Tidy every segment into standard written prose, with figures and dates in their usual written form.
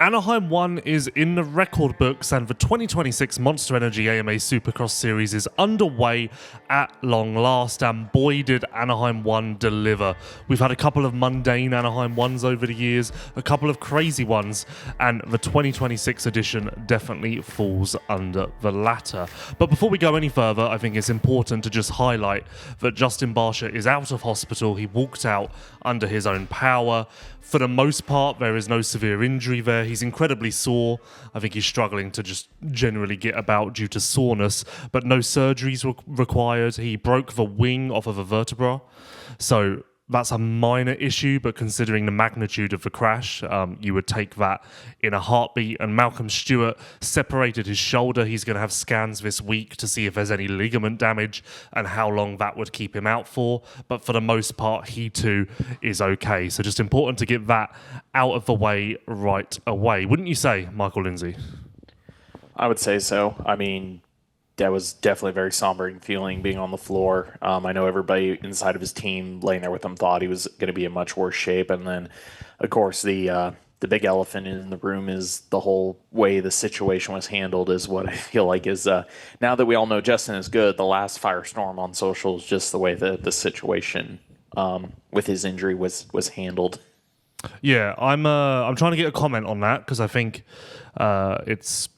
Anaheim 1 is in the record books, and the 2026 Monster Energy AMA Supercross Series is underway at long last, and boy did Anaheim 1 deliver. We've had a couple of mundane Anaheim 1s over the years, a couple of crazy ones, and the 2026 edition definitely falls under the latter. But before we go any further, I think it's important to just highlight that Justin Barcia is out of hospital. He walked out under his own power. For the most part, there is no severe injury there. He's incredibly sore. I think he's struggling to just generally get about due to soreness, but no surgeries required. He broke the wing off of a vertebra, so that's a minor issue, but considering the magnitude of the crash, you would take that in a heartbeat. And Malcolm Stewart separated his shoulder. He's going to have scans this week to see if there's any ligament damage and how long that would keep him out for. But for the most part, he too is okay. So just important to get that out of the way right away. Wouldn't you say, Michael Lindsay? I would say so. I mean, that was definitely a very sombering feeling being on the floor. I know everybody inside of his team laying there with him thought he was going to be in much worse shape. And then, of course, the big elephant in the room is the whole way the situation was handled is what I feel like is, now that we all know Justin is good, the last firestorm on social is just the way the situation with his injury was handled. Yeah, I'm trying to get a comment on that because I think it's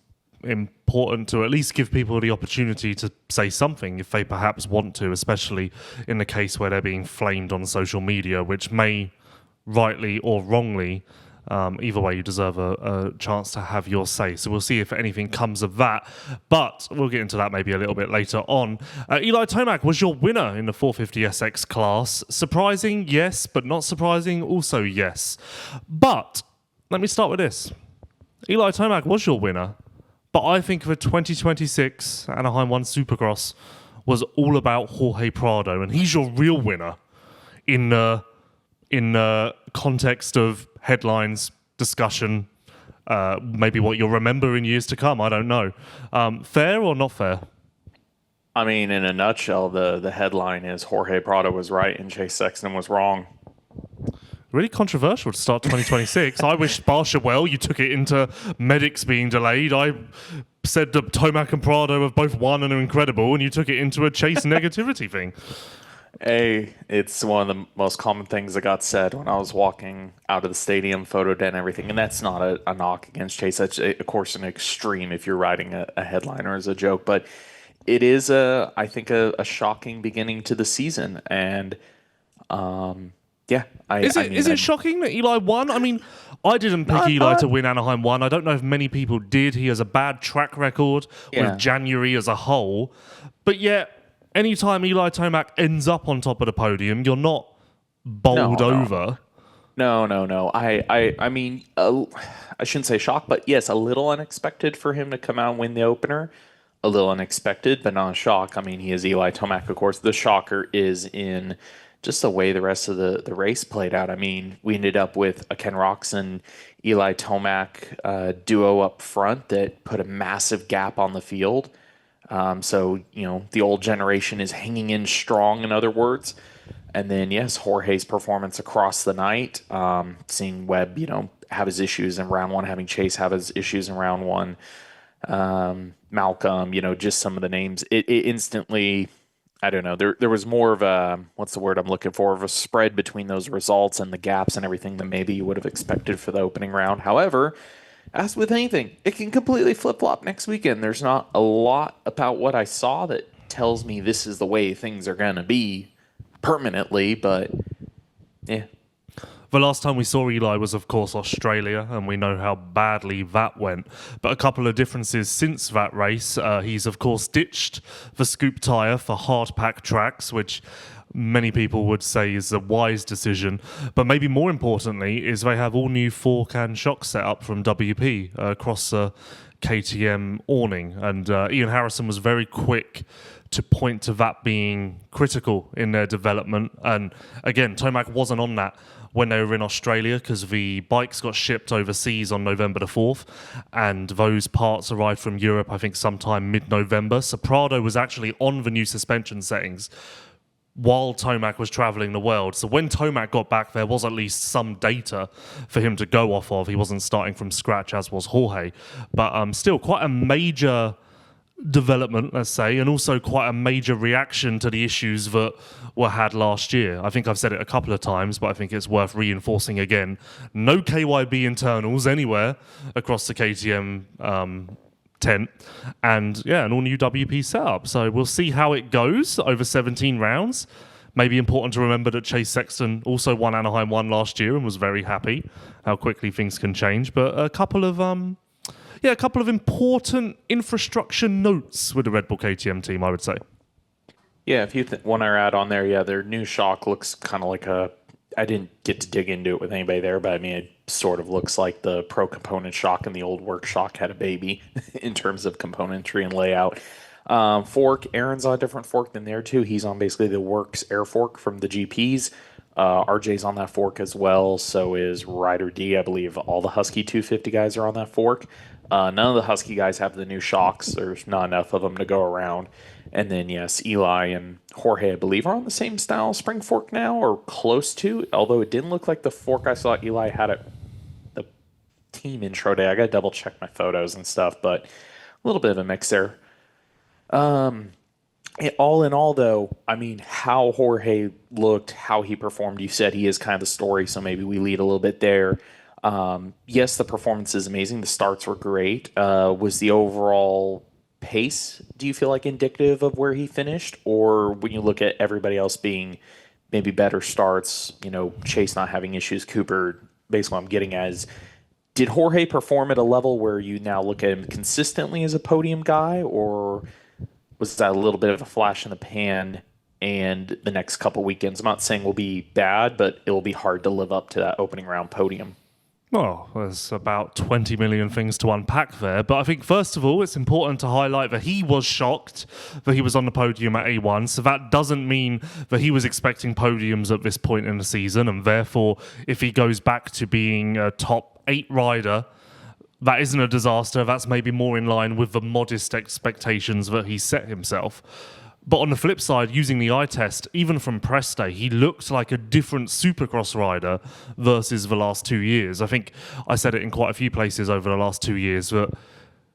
important to at least give people the opportunity to say something if they perhaps want to, especially in the case where they're being flamed on social media, which may rightly or wrongly, either way you deserve a chance to have your say. So we'll see if anything comes of that, but we'll get into that maybe a little bit later on. Eli Tomac was your winner in the 450SX class. Surprising, yes, but not surprising, also yes. But let me start with this. Eli Tomac was your winner, but I think the 2026 Anaheim 1 Supercross was all about Jorge Prado, and he's your real winner in the context of headlines, discussion, maybe what you'll remember in years to come. I don't know. Fair or not fair? I mean, in a nutshell, the headline is Jorge Prado was right and Chase Sexton was wrong. Really controversial to start 2026. I wish Barcia well. You took it into medics being delayed. I said that Tomac and Prado have both won and are incredible, and you took it into a Chase negativity thing. Hey, it's one of the most common things that got said when I was walking out of the stadium, photo den, everything. And that's not a knock against Chase. That's, of course, an extreme if you're writing a headline or as a joke. But it is, I think, a shocking beginning to the season. And yeah. Is it shocking that Eli won? I mean, I didn't pick Eli to win Anaheim 1. I don't know if many people did. He has a bad track record with January as a whole. But yet, anytime Eli Tomac ends up on top of the podium, you're not bowled over. No. I mean, I shouldn't say shocked, but yes, a little unexpected for him to come out and win the opener. A little unexpected, but not a shock. I mean, he is Eli Tomac, of course. The shocker is in just the way the rest of the race played out. I mean, we ended up with a Ken Roczen, Eli Tomac duo up front that put a massive gap on the field. So, the old generation is hanging in strong, in other words. And then, yes, Jorge's performance across the night, seeing Webb, have his issues in round one, having Chase have his issues in round one, Malcolm, just some of the names. It instantly, I don't know, there was more of a, what's the word I'm looking for, of a spread between those results and the gaps and everything that maybe you would have expected for the opening round. However, as with anything, it can completely flip-flop next weekend. There's not a lot about what I saw that tells me this is the way things are going to be permanently, but yeah. The last time we saw Eli was, of course, Australia, and we know how badly that went. But a couple of differences since that race. He's, of course, ditched the scoop tyre for hard-pack tracks, which many people would say is a wise decision. But maybe more importantly is they have all new fork and shock set up from WP across the KTM awning. And Ian Harrison was very quick to point to that being critical in their development. And again, Tomac wasn't on that when they were in Australia because the bikes got shipped overseas on November the 4th and those parts arrived from Europe, I think, sometime mid-November. So Prado was actually on the new suspension settings while Tomac was traveling the world. So when Tomac got back, there was at least some data for him to go off of. He wasn't starting from scratch, as was Jorge. But still, quite a major development, let's say, and also quite a major reaction to the issues that were had last year. I think I've said it a couple of times, but I think it's worth reinforcing again. No KYB internals anywhere across the KTM tent, and an all-new WP setup. So we'll see how it goes over 17 rounds. Maybe important to remember that Chase Sexton also won Anaheim 1 last year and was very happy how quickly things can change. But a couple of important infrastructure notes with the Red Bull KTM team, I would say. Yeah, if you want to add on there, their new shock looks kind of like I didn't get to dig into it with anybody there, but I mean, it sort of looks like the Pro Component shock and the old Work shock had a baby in terms of componentry and layout. Fork, Aaron's on a different fork than there too. He's on basically the Works air fork from the GPs. RJ's on that fork as well. So is Ryder D. I believe all the Husky 250 guys are on that fork. None of the Husky guys have the new shocks. There's not enough of them to go around. And then, yes, Eli and Jorge, I believe, are on the same style spring fork now, or close to, although it didn't look like the fork I saw Eli had at the team intro day. I got to double check my photos and stuff, but a little bit of a mix there. All in all, though, I mean, how Jorge looked, how he performed, you said he is kind of the story, so maybe we lead a little bit there. Yes, the performance is amazing. The starts were great. Was the overall pace, do you feel like, indicative of where he finished? Or when you look at everybody else being maybe better starts, Chase not having issues, Cooper, basically what I'm getting at is, did Jorge perform at a level where you now look at him consistently as a podium guy, or was that a little bit of a flash in the pan and the next couple weekends, I'm not saying will be bad, but it will be hard to live up to that opening round podium? Well, there's about 20 million things to unpack there. But I think, first of all, it's important to highlight that he was shocked that he was on the podium at A1. So that doesn't mean that he was expecting podiums at this point in the season. And therefore, if he goes back to being a top 8 rider, that isn't a disaster. That's maybe more in line with the modest expectations that he set himself. But on the flip side, using the eye test, even from press day, he looked like a different Supercross rider versus the last 2 years. I think I said it in quite a few places over the last 2 years, that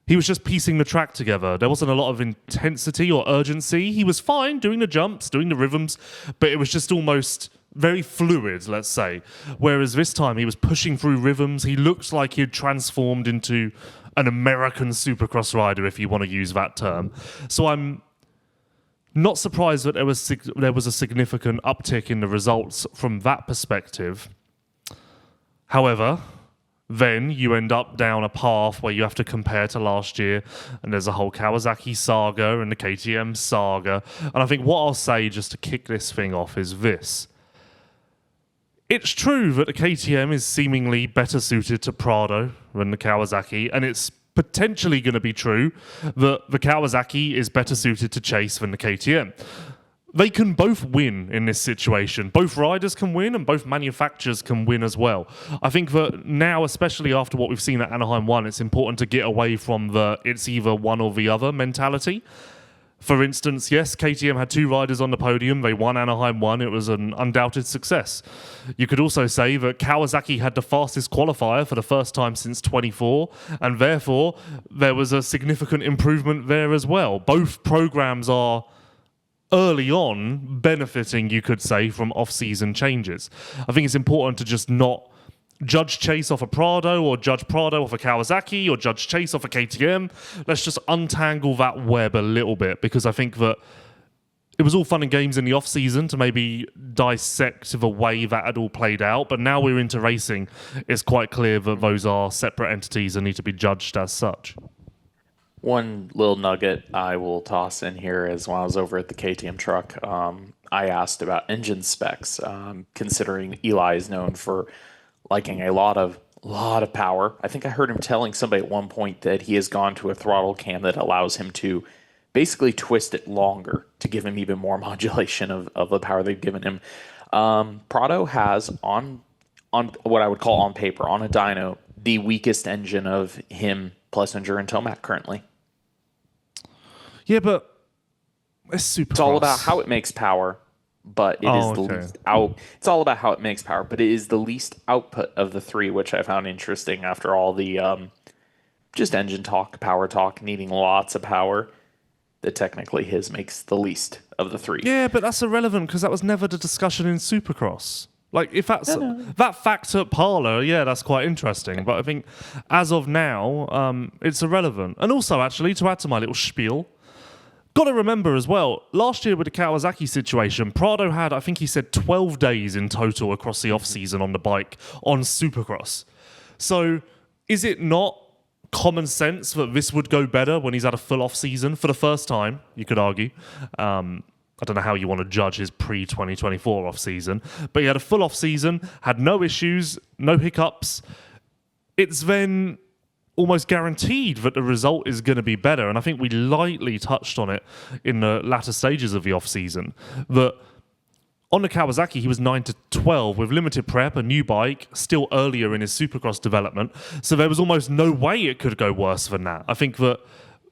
he was just piecing the track together. There wasn't a lot of intensity or urgency. He was fine doing the jumps, doing the rhythms, but it was just almost very fluid, let's say. Whereas this time he was pushing through rhythms. He looked like he'd transformed into an American Supercross rider, if you want to use that term. So I'm not surprised that there was a significant uptick in the results from that perspective. However, then you end up down a path where you have to compare to last year, and there's a whole Kawasaki saga and the KTM saga. And I think what I'll say just to kick this thing off is this. It's true that the KTM is seemingly better suited to Prado than the Kawasaki, and it's potentially going to be true that the Kawasaki is better suited to Chase than the KTM. They can both win in this situation. Both riders can win and both manufacturers can win as well. I think that now, especially after what we've seen at Anaheim 1, it's important to get away from the it's either one or the other mentality. For instance, yes, KTM had 2 riders on the podium. They won Anaheim 1. It was an undoubted success. You could also say that Kawasaki had the fastest qualifier for the first time since 24, and therefore there was a significant improvement there as well. Both programs are early on benefiting, you could say, from off-season changes. I think it's important to just not judge Chase off a Prado, or judge Prado off a Kawasaki, or judge Chase off a KTM. Let's just untangle that web a little bit, because I think that it was all fun and games in the off-season to maybe dissect the way that had all played out, but now we're into racing. It's quite clear that those are separate entities and need to be judged as such. One little nugget I will toss in here is when I was over at the KTM truck, I asked about engine specs, considering Eli is known for liking a lot of power. I think I heard him telling somebody at one point that he has gone to a throttle cam that allows him to basically twist it longer to give him even more modulation of the power they've given him. Prado has on what I would call on paper, on a dyno, the weakest engine of him, Plessinger, and Tomac currently. Yeah, but it's Supercross. It's all about how it makes power. but it is the least out. It's all about how it makes power, but it is the least output of the three, which I found interesting after all the just engine talk, power talk, needing lots of power. That technically his makes the least of the three. Yeah, but that's irrelevant because that was never the discussion in Supercross. Like, if that's that fact at Parlour, yeah, that's quite interesting. But I think as of now, it's irrelevant. And also, actually, to add to my little spiel, got to remember as well, last year with the Kawasaki situation, Prado had, I think he said, 12 days in total across the off-season on the bike on Supercross. So is it not common sense that this would go better when he's had a full off-season for the first time, you could argue? I don't know how you want to judge his pre-2024 off-season, but he had a full off-season, had no issues, no hiccups. It's then almost guaranteed that the result is going to be better. And I think we lightly touched on it in the latter stages of the off-season, that on the Kawasaki, he was 9 to 12 with limited prep, a new bike, still earlier in his Supercross development. So there was almost no way it could go worse than that. I think that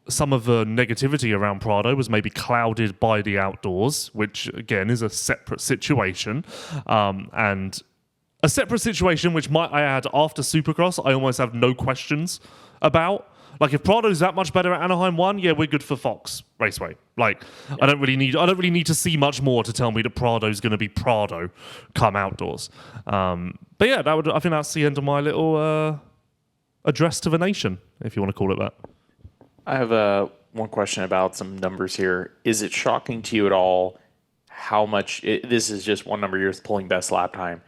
some of the negativity around Prado was maybe clouded by the outdoors, which, again, is a separate situation. And a separate situation, which might I add, after Supercross, I almost have no questions about. Like, if Prado's that much better at Anaheim 1, yeah, we're good for Fox Raceway. Like, yeah. I don't really need to see much more to tell me that Prado's going to be Prado come outdoors. But yeah, I think that's the end of my little address to the nation, if you want to call it that. I have one question about some numbers here. Is it shocking to you at all how much this is just one number you're pulling best lap time?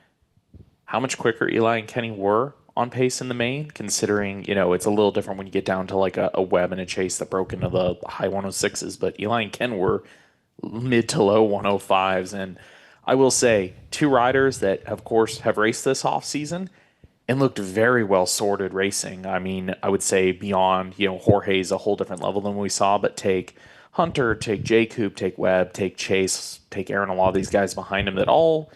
How much quicker Eli and Kenny were on pace in the main, considering, it's a little different when you get down to like a Webb and a Chase that broke into the high 106s, but Eli and Ken were mid to low 105s. And I will say, two riders that, of course, have raced this off season and looked very well sorted racing. I mean, I would say beyond, Jorge's a whole different level than we saw, but take Hunter, take Jacob, take Webb, take Chase, take Aaron, a lot of these guys behind him that all,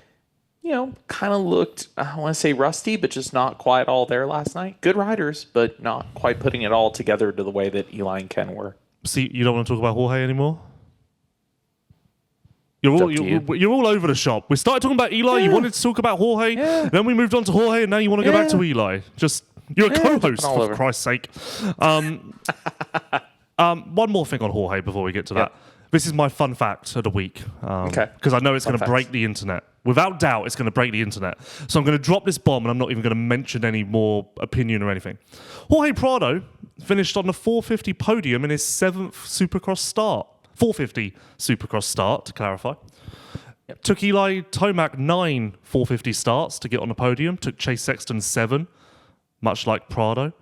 kind of looked, I want to say rusty, but just not quite all there last night. Good riders, but not quite putting it all together to the way that Eli and Ken were. See, you don't want to talk about Jorge anymore? You're all over the shop. We started talking about Eli. Yeah. You wanted to talk about Jorge. Yeah. Then we moved on to Jorge, and now you want to go back to Eli. You're a co-host, for Christ's sake. One more thing on Jorge before we get to that. This is my fun fact of the week. Because I know it's going to break the internet. Without doubt, it's going to break the internet. So I'm going to drop this bomb, and I'm not even going to mention any more opinion or anything. Jorge Prado finished on the 450 podium in his 7th Supercross start. 450 Supercross start, to clarify. Yep. Took Eli Tomac 9 450 starts to get on the podium. Took Chase Sexton 7, much like Prado.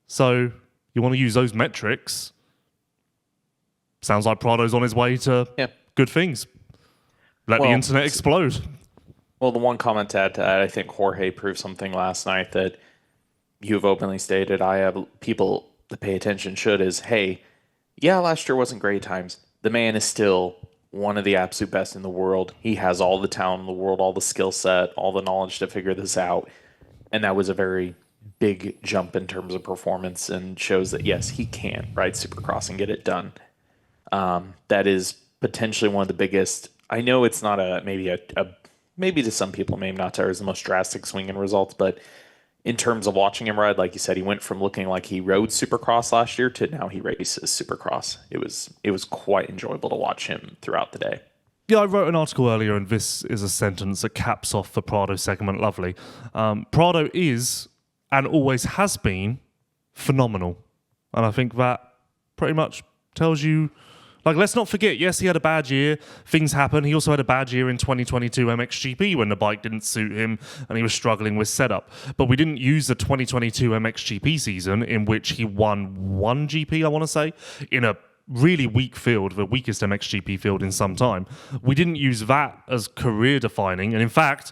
So you want to use those metrics. Sounds like Prado's on his way to good things. Let the internet explode. Well, the one comment to add to that, I think Jorge proved something last night that you've openly stated, I have people that pay attention should, is, hey, last year wasn't great times. The man is still one of the absolute best in the world. He has all the talent in the world, all the skill set, all the knowledge to figure this out. And that was a very big jump in terms of performance and shows that, yes, he can ride Supercross and get it done. That is potentially one of the biggest. I know it's not maybe to some people, maybe not to others, the most drastic swing in results, but in terms of watching him ride, like you said, he went from looking like he rode Supercross last year to now he races Supercross. It was quite enjoyable to watch him throughout the day. Yeah, I wrote an article earlier, and this is a sentence that caps off the Prado segment lovely. Prado is, and always has been, phenomenal. And I think that pretty much tells you. Like, let's not forget, yes, he had a bad year. Things happen. He also had a bad year in 2022 MXGP when the bike didn't suit him and he was struggling with setup. But we didn't use the 2022 MXGP season in which he won one GP, I want to say, in a really weak field, the weakest MXGP field in some time. We didn't use that as career-defining. And in fact,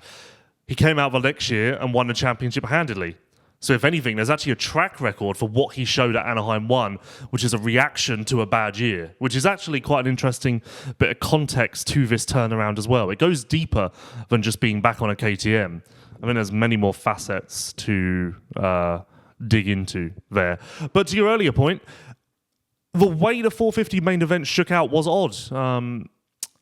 he came out the next year and won the championship handily. So if anything, there's actually a track record for what he showed at Anaheim 1, which is a reaction to a bad year, which is actually quite an interesting bit of context to this turnaround as well. It goes deeper than just being back on a KTM. I mean, there's many more facets to dig into there. But to your earlier point, the way the 450 main event shook out was odd.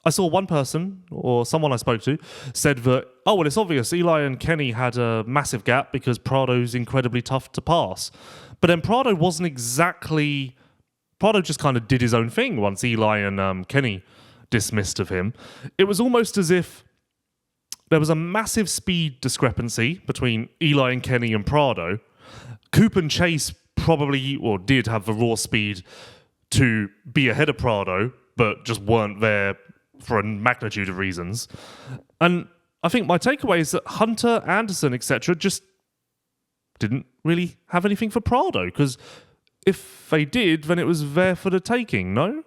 I saw one person or someone I spoke to said that, oh, well, it's obvious Eli and Kenny had a massive gap because Prado's incredibly tough to pass. But then Prado wasn't exactly... Prado just kind of did his own thing once Eli and Kenny dismissed of him. It was almost as if there was a massive speed discrepancy between Eli and Kenny and Prado. Coop and Chase probably, or did have the raw speed to be ahead of Prado, but just weren't there for a magnitude of reasons. And I think my takeaway is that Hunter, Anderson, etc. just didn't really have anything for Prado, because if they did, then it was there for the taking, no?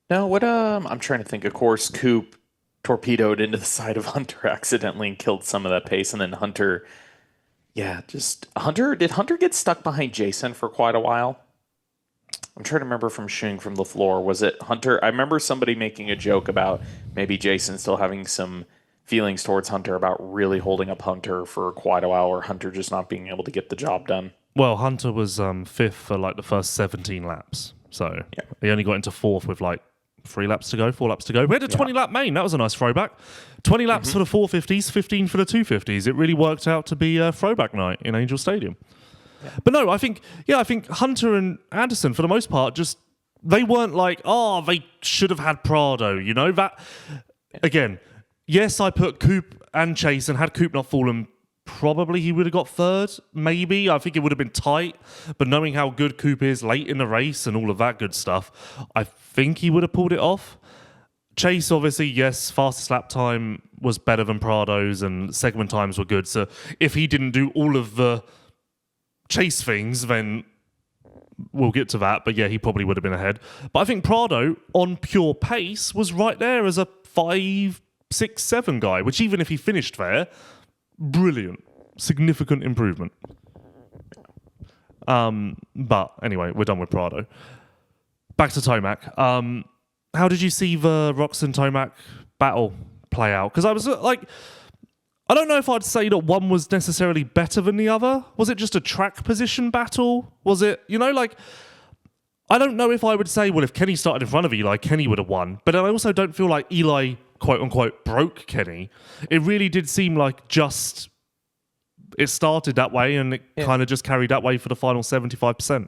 No, what I'm trying to think. Of course, Coop torpedoed into the side of Hunter accidentally and killed some of that pace, and then Hunter, did Hunter get stuck behind Jason for quite a while? I'm trying to remember from shooting from the floor. Was it Hunter? I remember somebody making a joke about maybe Jason still having some feelings towards Hunter about really holding up Hunter for quite a while, or Hunter just not being able to get the job done. Well, Hunter was fifth for like the first 17 laps. So he only got into fourth with like 4 laps to go. We had a 20-lap main. That was a nice throwback. 20 laps for the 450s, 15 for the 250s. It really worked out to be a throwback night in Angel Stadium. Yeah. But no, I think Hunter and Anderson, for the most part, just they weren't like, oh, they should have had Prado. You know, that, again, yes, I put Coop and Chase, and had Coop not fallen, probably he would have got third, maybe. I think it would have been tight, but knowing how good Coop is late in the race and all of that good stuff, I think he would have pulled it off. Chase, obviously, yes, fastest lap time was better than Prado's and segment times were good. So if he didn't do all of the Chase things, then we'll get to that. But yeah, he probably would have been ahead. But I think Prado, on pure pace, was right there as a 5, 6, 7 guy, which even if he finished there, brilliant. Significant improvement. But anyway, we're done with Prado. Back to Tomac. How did you see the Roczen Tomac battle play out? Because I was like, I don't know if I'd say that one was necessarily better than the other. Was it just a track position battle? Was it, I don't know if I would say, well, if Kenny started in front of Eli, Kenny would have won. But I also don't feel like Eli, quote unquote, broke Kenny. It really did seem like it started that way and it kind of just carried that way for the final 75%.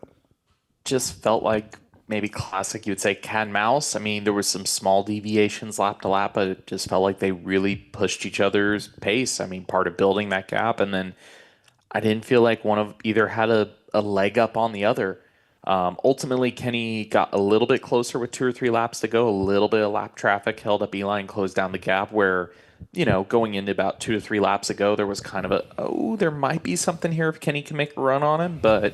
Just felt like maybe classic, you would say cat and mouse. I mean, there was some small deviations lap to lap, but it just felt like they really pushed each other's pace. I mean, part of building that gap. And then I didn't feel like one of either had a leg up on the other. Ultimately, Kenny got a little bit closer with 2 or 3 laps to go. A little bit of lap traffic held up Eli and closed down the gap where, going into about 2 to 3 laps ago, there was kind of there might be something here if Kenny can make a run on him. But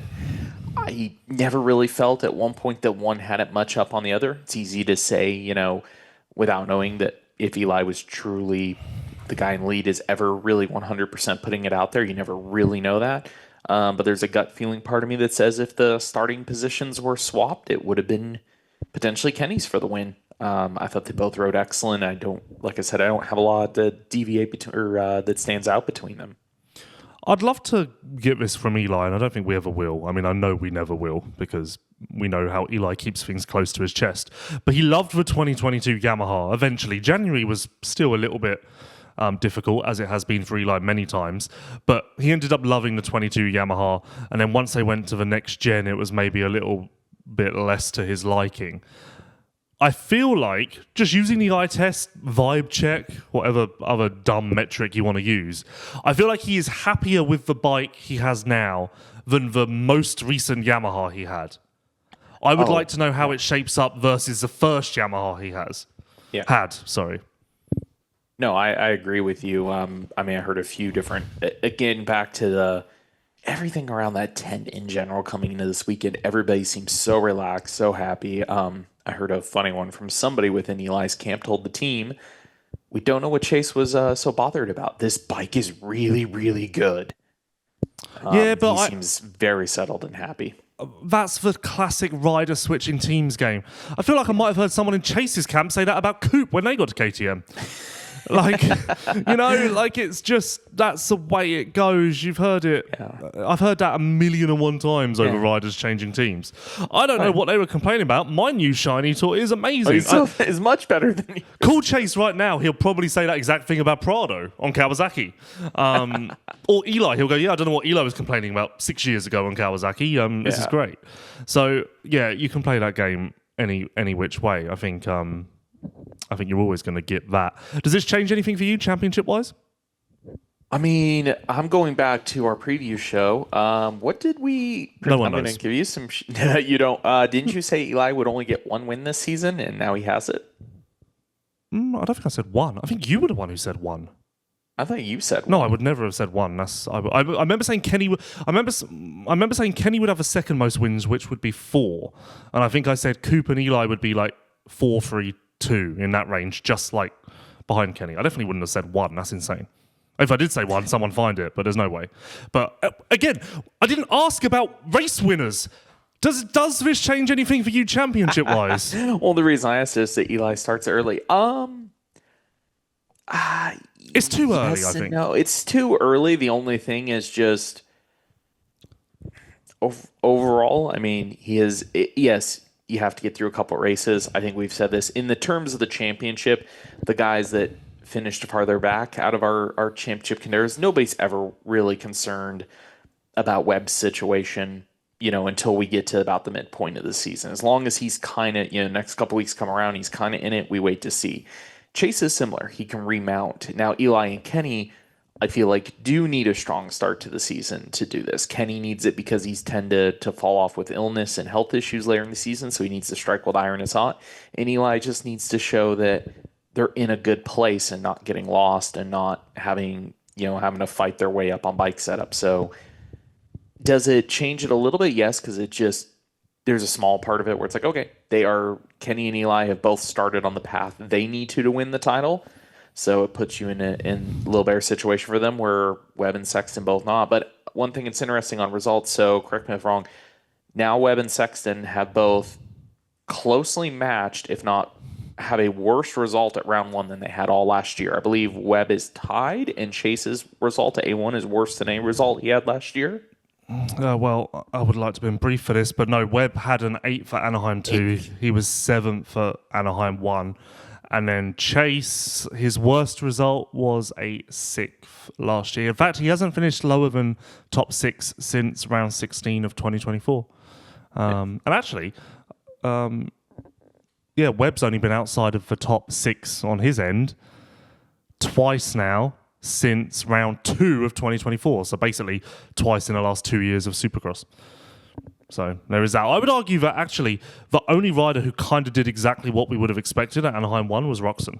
I never really felt at one point that one had it much up on the other. It's easy to say, without knowing that if Eli was truly the guy in lead is ever really 100% putting it out there. You never really know that. But there's a gut feeling part of me that says if the starting positions were swapped, it would have been potentially Kenny's for the win. I thought they both rode excellent. I don't have a lot to deviate that stands out between them. I'd love to get this from Eli, and I don't think we ever will. I mean, I know we never will because we know how Eli keeps things close to his chest. But he loved the 2022 Yamaha eventually. January was still a little bit difficult, as it has been for Eli many times. But he ended up loving the 22 Yamaha, and then once they went to the next gen, it was maybe a little bit less to his liking. I feel like, just using the eye test, vibe check, whatever other dumb metric you want to use, I feel like he is happier with the bike he has now than the most recent Yamaha he had. I would like to know how it shapes up versus the first Yamaha he had. No, I agree with you. I heard a few different, again, back to everything around that tent in general coming into this weekend. Everybody seems so relaxed, so happy. I heard a funny one from somebody within Eli's camp told the team, we don't know what Chase was so bothered about. This bike is really, really good. But he seems very settled and happy. That's the classic rider switching teams game. I feel like I might have heard someone in Chase's camp say that about Coop when they got to KTM. Like, it's just, that's the way it goes. You've heard it. Yeah. I've heard that 1,000,001 times over riders changing teams. I don't know what they were complaining about. My new shiny toy is amazing. It's much better than you. Call Chase right now. He'll probably say that exact thing about Prado on Kawasaki. Or Eli. He'll go, yeah, I don't know what Eli was complaining about 6 years ago on Kawasaki. This is great. So, yeah, you can play that game any which way. I think you're always going to get that. Does this change anything for you, championship-wise? I mean, I'm going back to our preview show. What did we? No one I'm knows. going to give you some. You don't. Didn't you say Eli would only get one win this season, and now he has it? I don't think I said one. I think you were the one who said one. I thought you said one. No, I would never have said one. I remember saying Kenny. I remember saying Kenny would have the second most wins, which would be 4, and I think I said Coop and Eli would be like 4, 3, 2 in that range, just like behind Kenny. I definitely wouldn't have said 1. That's insane. If I did say 1, someone find it, but there's no way. But again, I didn't ask about race winners. Does this change anything for you championship wise? Well, the reason I asked is that Eli starts early. It's too early, I think. No, it's too early. The only thing is just overall, I mean, yes, you have to get through a couple races. I think we've said this. In the terms of the championship, the guys that finished farther back out of our championship contenders, nobody's ever really concerned about Webb's situation, until we get to about the midpoint of the season. As long as he's kind of, next couple weeks come around, he's kind of in it, we wait to see. Chase is similar. He can remount. Now, Eli and Kenny, I feel like, do need a strong start to the season to do this. Kenny needs it because he's tend to fall off with illness and health issues later in the season, so he needs to strike while the iron is hot. And Eli just needs to show that they're in a good place and not getting lost and not having to fight their way up on bike setup. So does it change it a little bit? Yes, because there's a small part of it where it's like, okay, Kenny and Eli have both started on the path they need to win the title. So it puts you in a little better situation for them where Webb and Sexton both not. But one thing that's interesting on results, so correct me if I'm wrong, now Webb and Sexton have both closely matched, if not have a worse result at round 1 than they had all last year. I believe Webb is tied and Chase's result at A1 is worse than a result he had last year. Well, I would like to be brief for this, but no, Webb had an 8th at Anaheim 2. He was 7th at Anaheim 1. And then Chase, his worst result was a 6th last year. In fact, he hasn't finished lower than top 6 since round 16 of 2024. And actually, Webb's only been outside of the top 6 on his end twice now since round 2 of 2024. So basically twice in the last 2 years of Supercross. So there is that. I would argue that actually the only rider who kind of did exactly what we would have expected at Anaheim 1 was Roczen.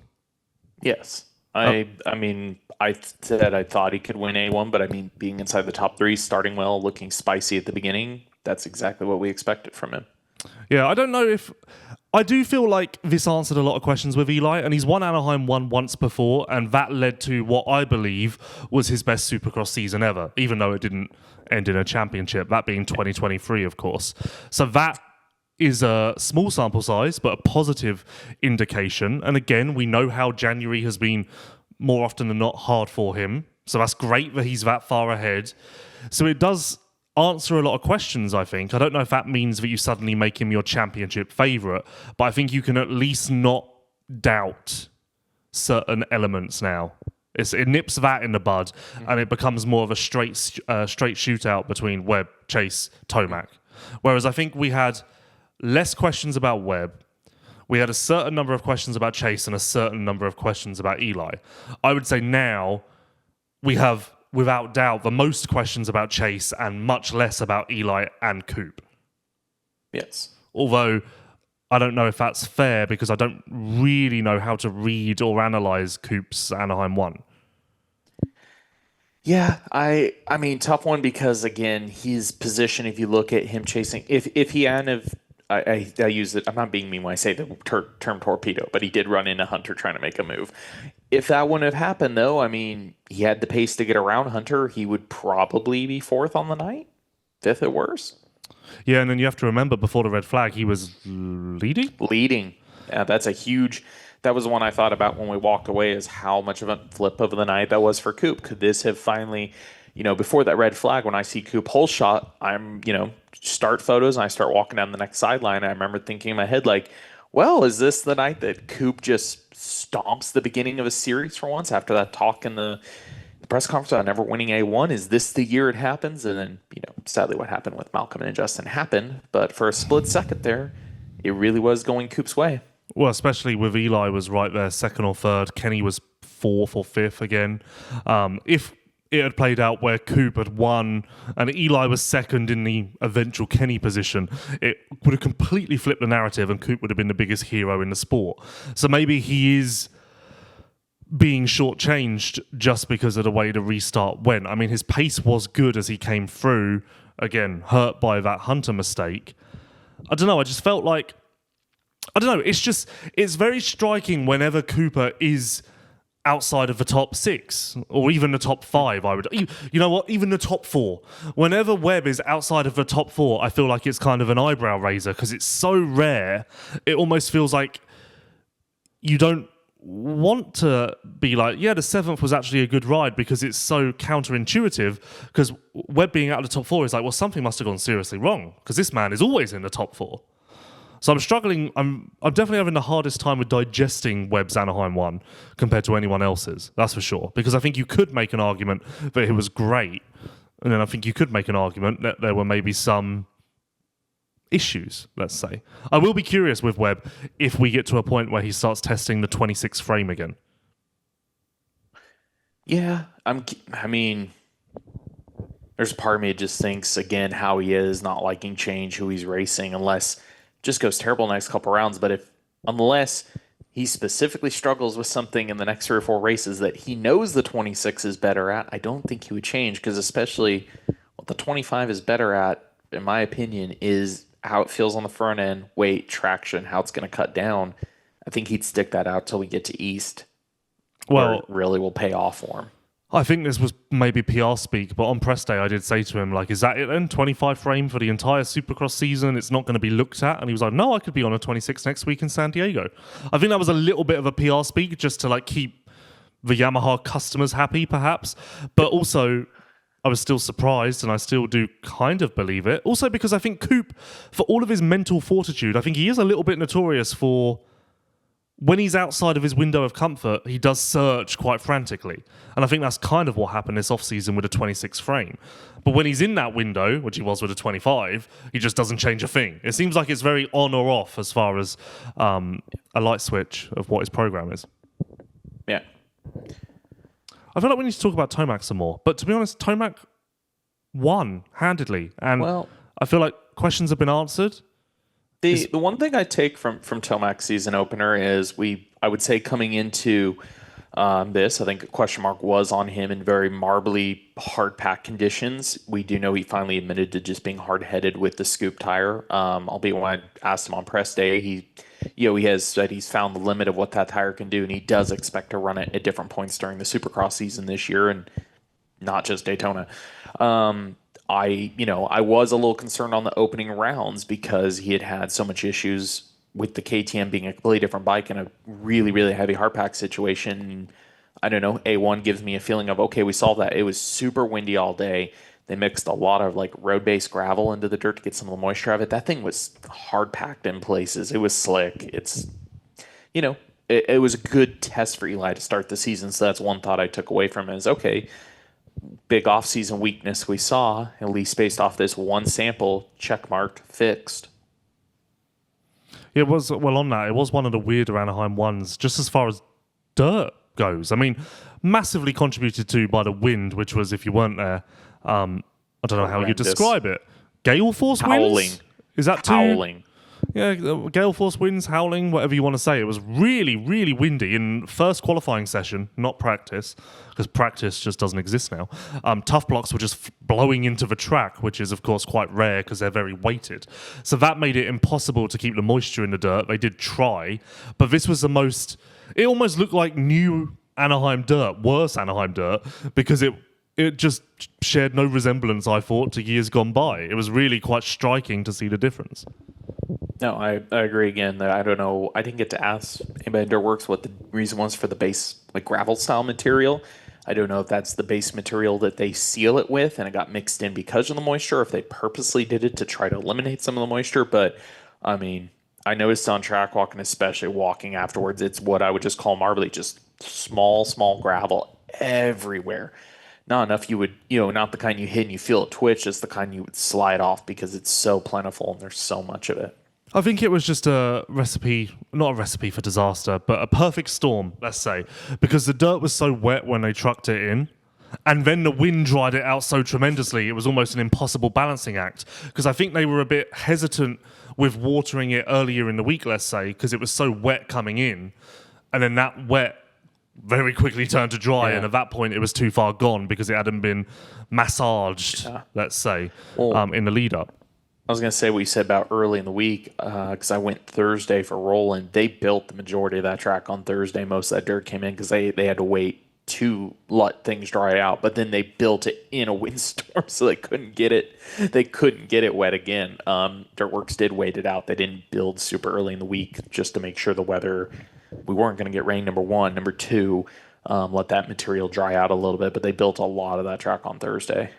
Yes. I mean, I said I thought he could win A1, but I mean, being inside the top 3, starting well, looking spicy at the beginning, that's exactly what we expected from him. Yeah, I don't know if... I do feel like this answered a lot of questions with Eli, and he's won Anaheim 1 once before, and that led to what I believe was his best Supercross season ever, even though it didn't end in a championship, that being 2023, of course. So that is a small sample size, but a positive indication. And again, we know how January has been more often than not hard for him, so that's great that he's that far ahead. So it does answer a lot of questions, I think. I don't know if that means that you suddenly make him your championship favourite, but I think you can at least not doubt certain elements now. It nips that in the bud, and it becomes more of a straight shootout between Webb, Chase, Tomac. Whereas I think we had less questions about Webb, we had a certain number of questions about Chase, and a certain number of questions about Eli. I would say now we have, without doubt, the most questions about Chase and much less about Eli and Coop. Yes. Although I don't know if that's fair because I don't really know how to read or analyze Coop's Anaheim 1. Yeah, I mean, tough one because, again, his position, if you look at him chasing, if he hadn't have, I use it, I'm not being mean when I say the term torpedo, but he did run into Hunter trying to make a move. If that wouldn't have happened, though, I mean, he had the pace to get around Hunter. He would probably be 4th on the night, 5th at worst. Yeah, and then you have to remember, before the red flag, he was leading? Leading. Yeah, that's a huge that was one I thought about when we walked away, is how much of a flip of the night that was for Coop. Could this have finally, before that red flag, when I see Coop hole shot, I'm, start photos and I start walking down the next sideline. I remember thinking in my head, like, well, is this the night that Coop just stomps the beginning of a series for once after that talk in the press conference about never winning A1? Is this the year it happens? And then, sadly what happened with Malcolm and Justin happened. But for a split second there, it really was going Coop's way. Well, especially with Eli was right there, second or third. Kenny was fourth or fifth again. If it had played out where Coop had won and Eli was second in the eventual Kenny position, it would have completely flipped the narrative and Coop would have been the biggest hero in the sport. So maybe he is being shortchanged just because of the way the restart went. I mean, his pace was good as he came through, again, hurt by that Hunter mistake. I don't know, I just felt like, I don't know, it's very striking whenever Cooper is outside of the top 6 or even the top 5. You know what, even the top 4. Whenever Webb is outside of the top 4, I feel like it's kind of an eyebrow raiser because it's so rare. It almost feels like you don't want to be like, yeah, the 7th was actually a good ride, because it's so counterintuitive, because Webb being out of the top 4 is like, well, something must have gone seriously wrong because this man is always in the top 4. So I'm struggling. I'm definitely having the hardest time with digesting Webb's Anaheim 1 compared to anyone else's. That's for sure. Because I think you could make an argument that it was great, and then I think you could make an argument that there were maybe some issues, let's say. I will be curious with Webb if we get to a point where he starts testing the 26 frame again. Yeah, I mean, there's a part of me that just thinks, again, how he is not liking change, who he's racing, unless just goes terrible next couple rounds. But unless he specifically struggles with something in the next 3 or 4 races that he knows the 26 is better at, I don't think he would change, because especially what the 25 is better at, in my opinion, is how it feels on the front end, weight, traction, how it's going to cut down. I think he'd stick that out till we get to East, where it really will pay off for him. I think this was maybe PR speak, but on press day I did say to him, like, is that it then? 25 frame for the entire Supercross season? It's not going to be looked at? And he was like, no, I could be on a 26 next week in San Diego. I think that was a little bit of a PR speak just to like keep the Yamaha customers happy, perhaps. But also, I was still surprised, and I still do kind of believe it. Also because I think Coop, for all of his mental fortitude, I think he is a little bit notorious for, when he's outside of his window of comfort, he does search quite frantically. And I think that's kind of what happened this offseason with a 26 frame. But when he's in that window, which he was with a 25, he just doesn't change a thing. It seems like it's very on or off as far as a light switch of what his program is. Yeah. I feel like we need to talk about Tomac some more. But to be honest, Tomac won handedly. And I feel like questions have been answered. The one thing I take from Tomac's season opener is I would say coming into this, I think a question mark was on him in very marbly, hard pack conditions. We do know he finally admitted to just being hard headed with the scoop tire. Albeit when I asked him on press day, he has said he's found the limit of what that tire can do, and he does expect to run it at different points during the Supercross season this year, and not just Daytona. I was a little concerned on the opening rounds because he had so much issues with the KTM being a completely different bike in a really, really heavy hardpack situation. I don't know, A1 gives me a feeling of, okay, we solved that. It was super windy all day. They mixed a lot of like road-based gravel into the dirt to get some of the moisture out of it. That thing was hard-packed in places. It was slick. It was a good test for Eli to start the season, so that's one thought I took away from it is, okay, big off-season weakness we saw, at least based off this one sample, checkmarked, fixed. It was, well, on that, it was one of the weirder Anaheim ones, just as far as dirt goes. I mean, massively contributed to by the wind, which was, if you weren't there, I don't know how you describe it. Gale force howling. Winds? Is that too? Howling. Yeah, gale force winds, howling, whatever you want to say. It was really, really windy in first qualifying session, not practice, because practice just doesn't exist now. Tough blocks were just blowing into the track, which is, of course, quite rare because they're very weighted. So that made it impossible to keep the moisture in the dirt. They did try, but this was the most... It almost looked like new Anaheim dirt, worse Anaheim dirt, because it just shared no resemblance, I thought, to years gone by. It was really quite striking to see the difference. No, I agree again that I don't know. I didn't get to ask anybody at Dirt Works what the reason was for the base, like gravel style material. I don't know if that's the base material that they seal it with and it got mixed in because of the moisture, or if they purposely did it to try to eliminate some of the moisture. But I mean, I noticed on track walking, especially walking afterwards, it's what I would just call marbly, just small gravel everywhere. Not enough you would, not the kind you hit and you feel it twitch, just the kind you would slide off because it's so plentiful and there's so much of it. I think it was just a recipe, not a recipe for disaster, but a perfect storm, let's say, because the dirt was so wet when they trucked it in, and then the wind dried it out so tremendously, it was almost an impossible balancing act. Because I think they were a bit hesitant with watering it earlier in the week, let's say, because it was so wet coming in, and then that wet very quickly turned to dry, and at that point it was too far gone because it hadn't been massaged, let's say, in the lead up. I was going to say what you said about early in the week, because I went Thursday for Roland. They built the majority of that track on Thursday. Most of that dirt came in because they had to wait to let things dry out. But then they built it in a windstorm, so they couldn't get it. They couldn't get it wet again. Dirt Works did wait it out. They didn't build super early in the week just to make sure the weather. We weren't going to get rain. Number one, number two, let that material dry out a little bit. But they built a lot of that track on Thursday.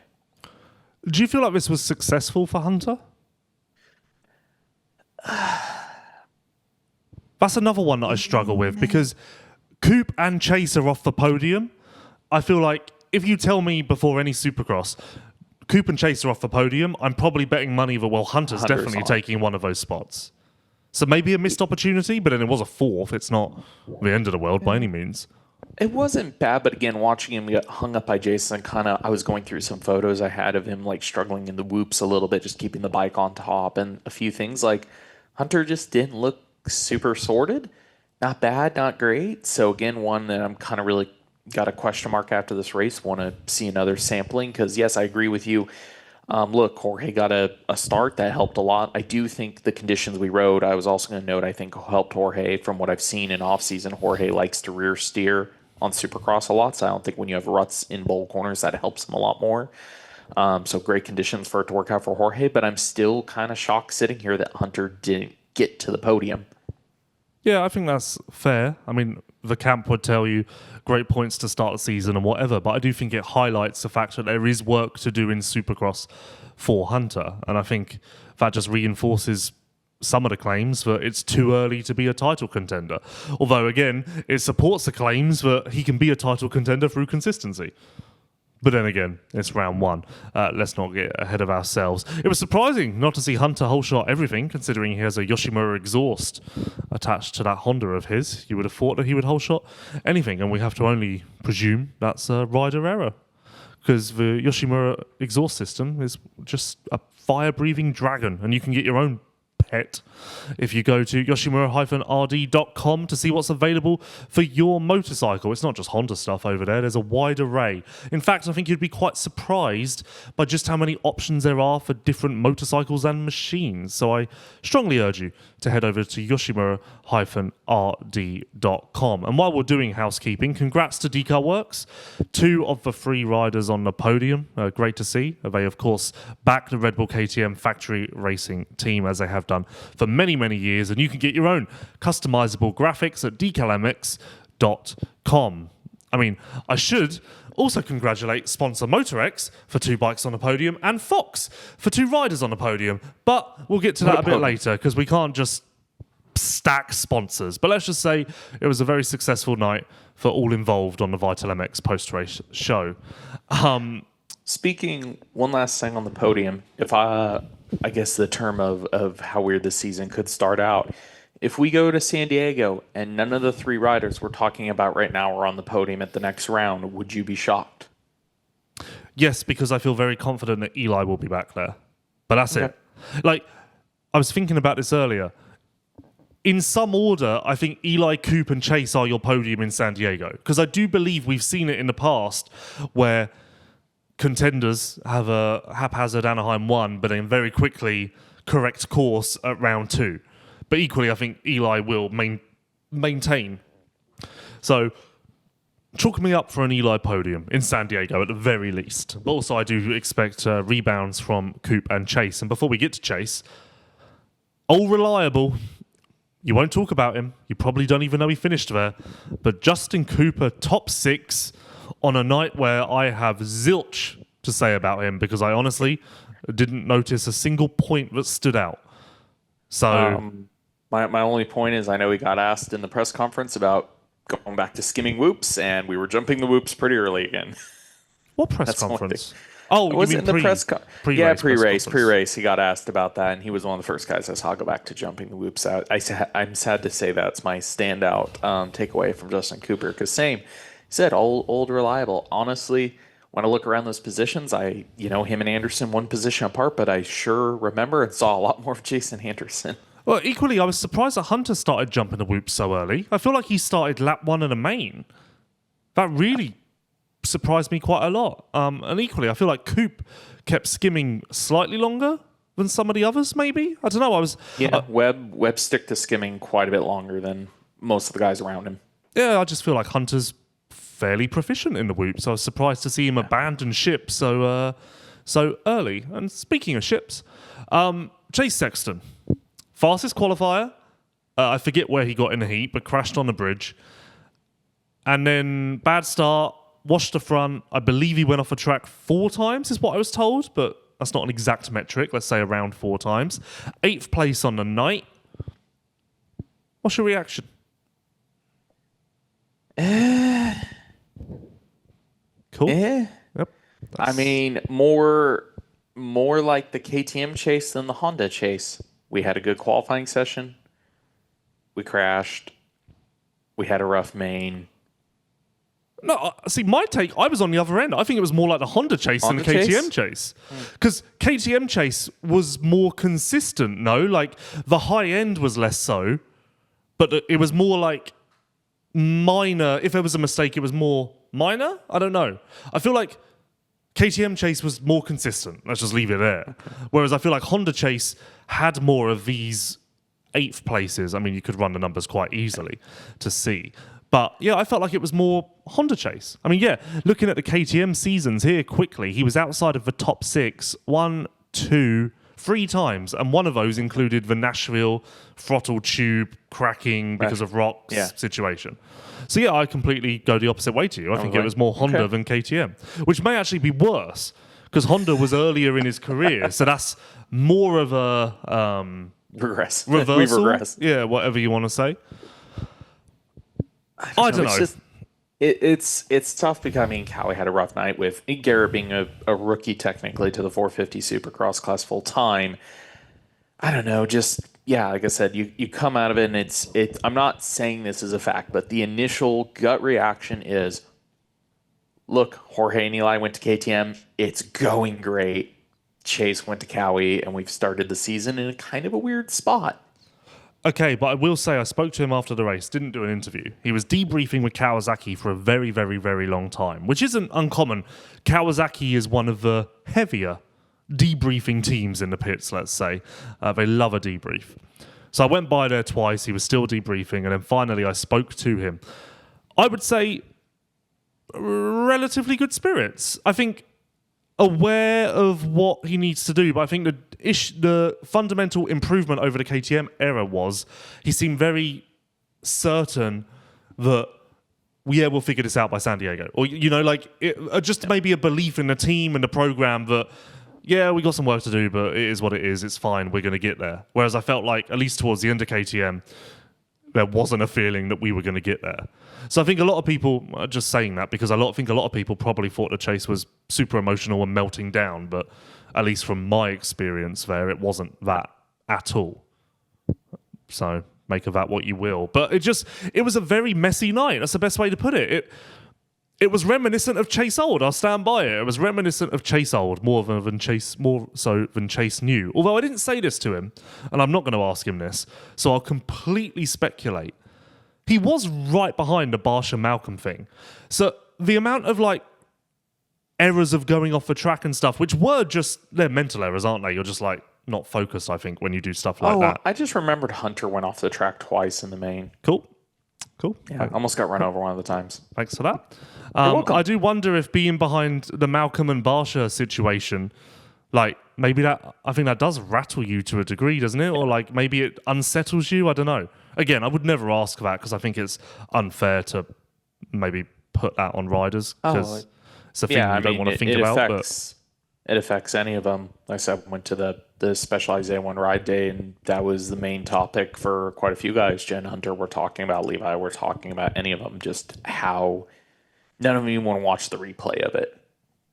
Do you feel like this was successful for Hunter? That's another one that I struggle with because Coop and Chase are off the podium. I feel like if you tell me before any Supercross, Coop and Chase are off the podium, I'm probably betting money that, well, Hunter's definitely taking one of those spots. So maybe a missed opportunity, but then it was a fourth. It's not the end of the world by any means. It wasn't bad, but again, watching him get hung up by Jason, I was going through some photos I had of him like struggling in the whoops a little bit, just keeping the bike on top, and a few things like Hunter just didn't look super sorted. Not bad, not great. So again, one that I'm kind of really got a question mark after this race. Want to see another sampling because yes, I agree with you. Look, Jorge got a start that helped a lot. I do think the conditions we rode, I was also going to note, I think helped Jorge. From what I've seen in off season, Jorge likes to rear steer on Supercross a lot, so I don't think when you have ruts in bowl corners that helps him a lot more. So great conditions for it to work out for Jorge, but I'm still kind of shocked sitting here that Hunter didn't get to the podium. Yeah, I think that's fair. I mean, the camp would tell you great points to start the season and whatever, but I do think it highlights the fact that there is work to do in Supercross for Hunter, and I think that just reinforces some of the claims that it's too early to be a title contender. Although, again, it supports the claims that he can be a title contender through consistency. But then again, it's round one. Let's not get ahead of ourselves. It was surprising not to see Hunter whole shot everything, considering he has a Yoshimura exhaust attached to that Honda of his. You would have thought that he would whole shot anything, and we have to only presume that's a rider error. Because the Yoshimura exhaust system is just a fire-breathing dragon, and you can get your own pet if you go to yoshimura-rd.com to see what's available for your motorcycle. It's not just Honda stuff over there. There's a wide array. In fact, I think you'd be quite surprised by just how many options there are for different motorcycles and machines. So I strongly urge you to head over to yoshimura-rd.com. And while we're doing housekeeping, congrats to DeCal Works. 2 of the 3 riders on the podium. Great to see. They, of course, back the Red Bull KTM factory racing team as they have done for many, many years. And you can get your own customizable graphics at decalmx.com. I mean, I should also congratulate sponsor Motorex for 2 bikes on the podium and Fox for 2 riders on the podium. But we'll get to that a bit later because we can't just stack sponsors. But let's just say it was a very successful night for all involved on the Vital MX post-race show. Speaking, one last thing on the podium, if I guess the term of how weird this season could start out, if we go to San Diego and none of the 3 riders we're talking about right now are on the podium at the next round, would you be shocked? Yes, because I feel very confident that Eli will be back there. But that's it. Like, I was thinking about this earlier. In some order, I think Eli, Coop, and Chase are your podium in San Diego. Because I do believe we've seen it in the past where contenders have a haphazard Anaheim 1, but then very quickly correct course at round 2. But equally, I think Eli will maintain. So, chalk me up for an Eli podium in San Diego at the very least. But also, I do expect rebounds from Coop and Chase. And before we get to Chase, All reliable. You won't talk about him. You probably don't even know he finished there. But Justin Cooper, top 6 on a night where I have zilch to say about him because I honestly didn't notice a single point that stood out. So my only point is I know he got asked in the press conference about going back to skimming whoops, and we were jumping the whoops pretty early again. What press conference? Oh, was you it mean in the pre-race. He got asked about that, and he was one of the first guys I saw go back to jumping the whoops out. I'm sad to say that's my standout takeaway from Justin Cooper, because he said old reliable. Honestly, when I look around those positions, him and Anderson one position apart, but I sure remember and saw a lot more of Jason Anderson. Well, equally, I was surprised that Hunter started jumping the whoops so early. I feel like he started lap 1 in the main. That really surprised me quite a lot. And equally, I feel like Coop kept skimming slightly longer than some of the others, maybe? I don't know. Webb stick to skimming quite a bit longer than most of the guys around him. Yeah, I just feel like Hunter's fairly proficient in the whoops. So I was surprised to see him abandon ship so early. And speaking of ships, Chase Sexton, fastest qualifier. I forget where he got in the heat, but crashed on the bridge. And then bad start. Washed the front. I believe he went off a track 4 times, is what I was told, but that's not an exact metric. Let's say around 4 times. 8th place on the night. What's your reaction? Cool. Yep. I mean, more like the KTM chase than the Honda chase. We had a good qualifying session. We crashed. We had a rough main. No, see, my take, I was on the other end. I think it was more like the Honda chase than the KTM chase. Because KTM chase was more consistent, no? Like, the high end was less so, but it was more like minor. If there was a mistake, it was more minor? I don't know. I feel like KTM chase was more consistent. Let's just leave it there. Whereas I feel like Honda chase had more of these 8th places. I mean, you could run the numbers quite easily to see. But, yeah, I felt like it was more Honda chase. I mean, yeah, looking at the KTM seasons here quickly, he was outside of the top 6 1, 2, 3 times. And one of those included the Nashville throttle tube cracking because of rocks situation. So, yeah, I completely go the opposite way to you. I think it was more Honda than KTM, which may actually be worse because Honda was earlier in his career. So that's more of a reversal. We regress. Yeah, whatever you want to say. I don't know. It's tough because, I mean, Cowie had a rough night with Garrett being a rookie technically to the 450 Supercross class full time. I don't know. Just, like I said, you come out of it and I'm not saying this is a fact, but the initial gut reaction is, look, Jorge and Eli went to KTM. It's going great. Chase went to Cowie, and we've started the season in a kind of a weird spot. Okay, but I will say I spoke to him after the race, didn't do an interview. He was debriefing with Kawasaki for a very, very, very long time, which isn't uncommon. Kawasaki is one of the heavier debriefing teams in the pits, let's say. They love a debrief. So I went by there twice, he was still debriefing, and then finally I spoke to him. I would say relatively good spirits. I think aware of what he needs to do, but I think the fundamental improvement over the KTM era was he seemed very certain that we'll figure this out by San Diego, or just maybe a belief in the team and the program that we got some work to do, but it is what it is. It's fine. We're going to get there. Whereas I felt like at least towards the end of KTM, there wasn't a feeling that we were going to get there. So I think a lot of people are just saying that because I think a lot of people probably thought the chase was super emotional and melting down, but at least from my experience there, it wasn't that at all. So make of that what you will. But it was a very messy night. That's the best way to put it. It was reminiscent of Chase Old. I'll stand by it. It was reminiscent of Chase Old more so than Chase New. Although I didn't say this to him, and I'm not going to ask him this, so I'll completely speculate. He was right behind the Barsha Malcolm thing. So the amount of errors of going off the track and stuff, which were they're mental errors, aren't they? You're just not focused, I think, when you do stuff like that. I just remembered Hunter went off the track twice in the main. Cool. Yeah, almost got run over one of the times. Thanks for that. You're welcome. I do wonder if being behind the Malcolm and Barsha situation Like, maybe I think that does rattle you to a degree, doesn't it? Or like maybe it unsettles you. I don't know. Again, I would never ask that because I think it's unfair to maybe put that on riders because it's a thing you don't want to think about. It affects any of them. Like I said, went to the Specialized A1 ride day, and that was the main topic for quite a few guys. Jen Hunter, we're talking about Levi, we're talking about any of them, just how none of them even want to watch the replay of it.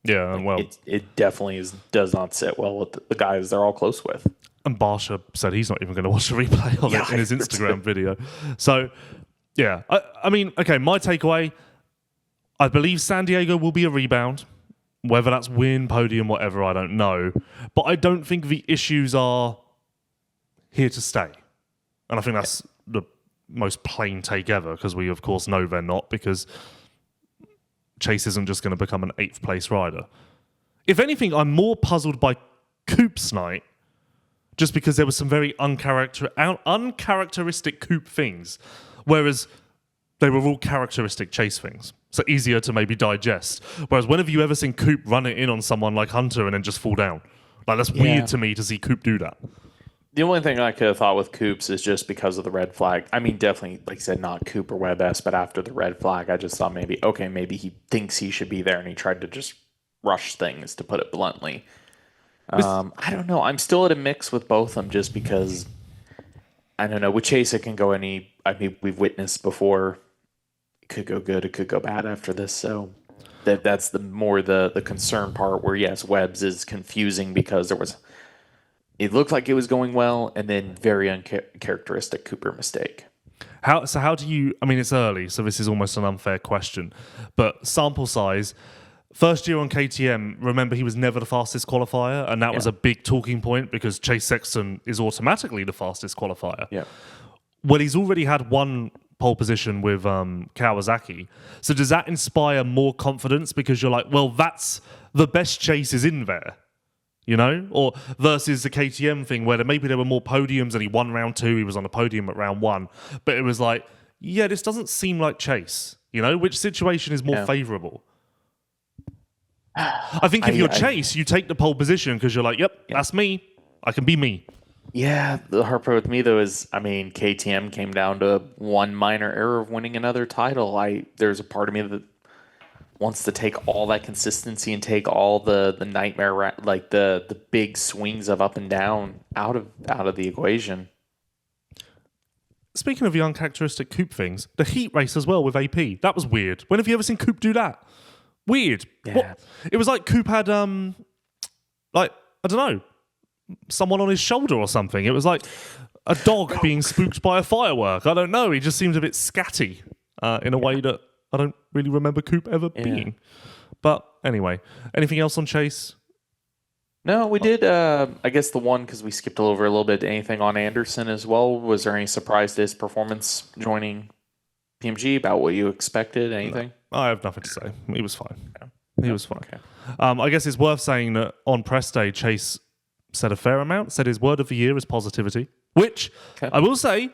Yeah, and well, it definitely does not sit well with the guys they're all close with. And Barsha said he's not even going to watch the replay of it in his Instagram video. So, yeah, I mean, okay, my takeaway, I believe San Diego will be a rebound. Whether that's win, podium, whatever, I don't know. But I don't think the issues are here to stay. And I think that's the most plain take ever, because we, of course, know they're not, because Chase isn't just going to become an 8th place rider. If anything, I'm more puzzled by Coop's night, just because there was some very uncharacteristic Coop things, whereas they were all characteristic Chase things. So easier to maybe digest. Whereas when have you ever seen Coop run it in on someone like Hunter and then just fall down? Like, that's weird to me to see Coop do that. The only thing I could have thought with Coops is just because of the red flag. I mean, definitely, like I said, not Coop or Webb-S, but after the red flag, I just thought maybe he thinks he should be there and he tried to just rush things, to put it bluntly. I don't know. I'm still at a mix with both of them just because, I don't know, with Chase it can go I mean, we've witnessed before, it could go good, it could go bad after this, so that's the concern part where, yes, Webb's is confusing because it looked like it was going well, and then very uncharacteristic Cooper mistake. How do you, I mean, it's early, so this is almost an unfair question, but sample size, first year on KTM, remember he was never the fastest qualifier, and that was a big talking point because Chase Sexton is automatically the fastest qualifier. Yeah. Well, he's already had one pole position with Kawasaki. So does that inspire more confidence because you're like, well, that's the best Chase is in there, you know? Or versus the KTM thing where maybe there were more podiums and he won round 2, he was on a podium at round 1, but it was like, yeah, this doesn't seem like Chase, you know? Which situation is more favourable? I think if you're Chase, you take the pole position because you're like, yep, that's me. I can be me. Yeah, the hard part with me, though, is, I mean, KTM came down to one minor error of winning another title. There's a part of me that wants to take all that consistency and take all the nightmare, like the big swings of up and down out of the equation. Speaking of the uncharacteristic Coop things, the heat race as well with AP, that was weird. When have you ever seen Coop do that? Weird. Yeah. What? It was like Coop had, like, I don't know, someone on his shoulder or something. It was like a dog being spooked by a firework. I don't know. He just seemed a bit scatty in a way that I don't really remember Coop ever being. But anyway, anything else on Chase? No, we did. I guess the one, because we skipped over a little bit, anything on Anderson as well. Was there any surprise to his performance joining PMG about what you expected? Anything? No, I have nothing to say. He was fine. He was fine. Okay. I guess it's worth saying that on press day, Chase said a fair amount, said his word of the year is positivity, which I will say,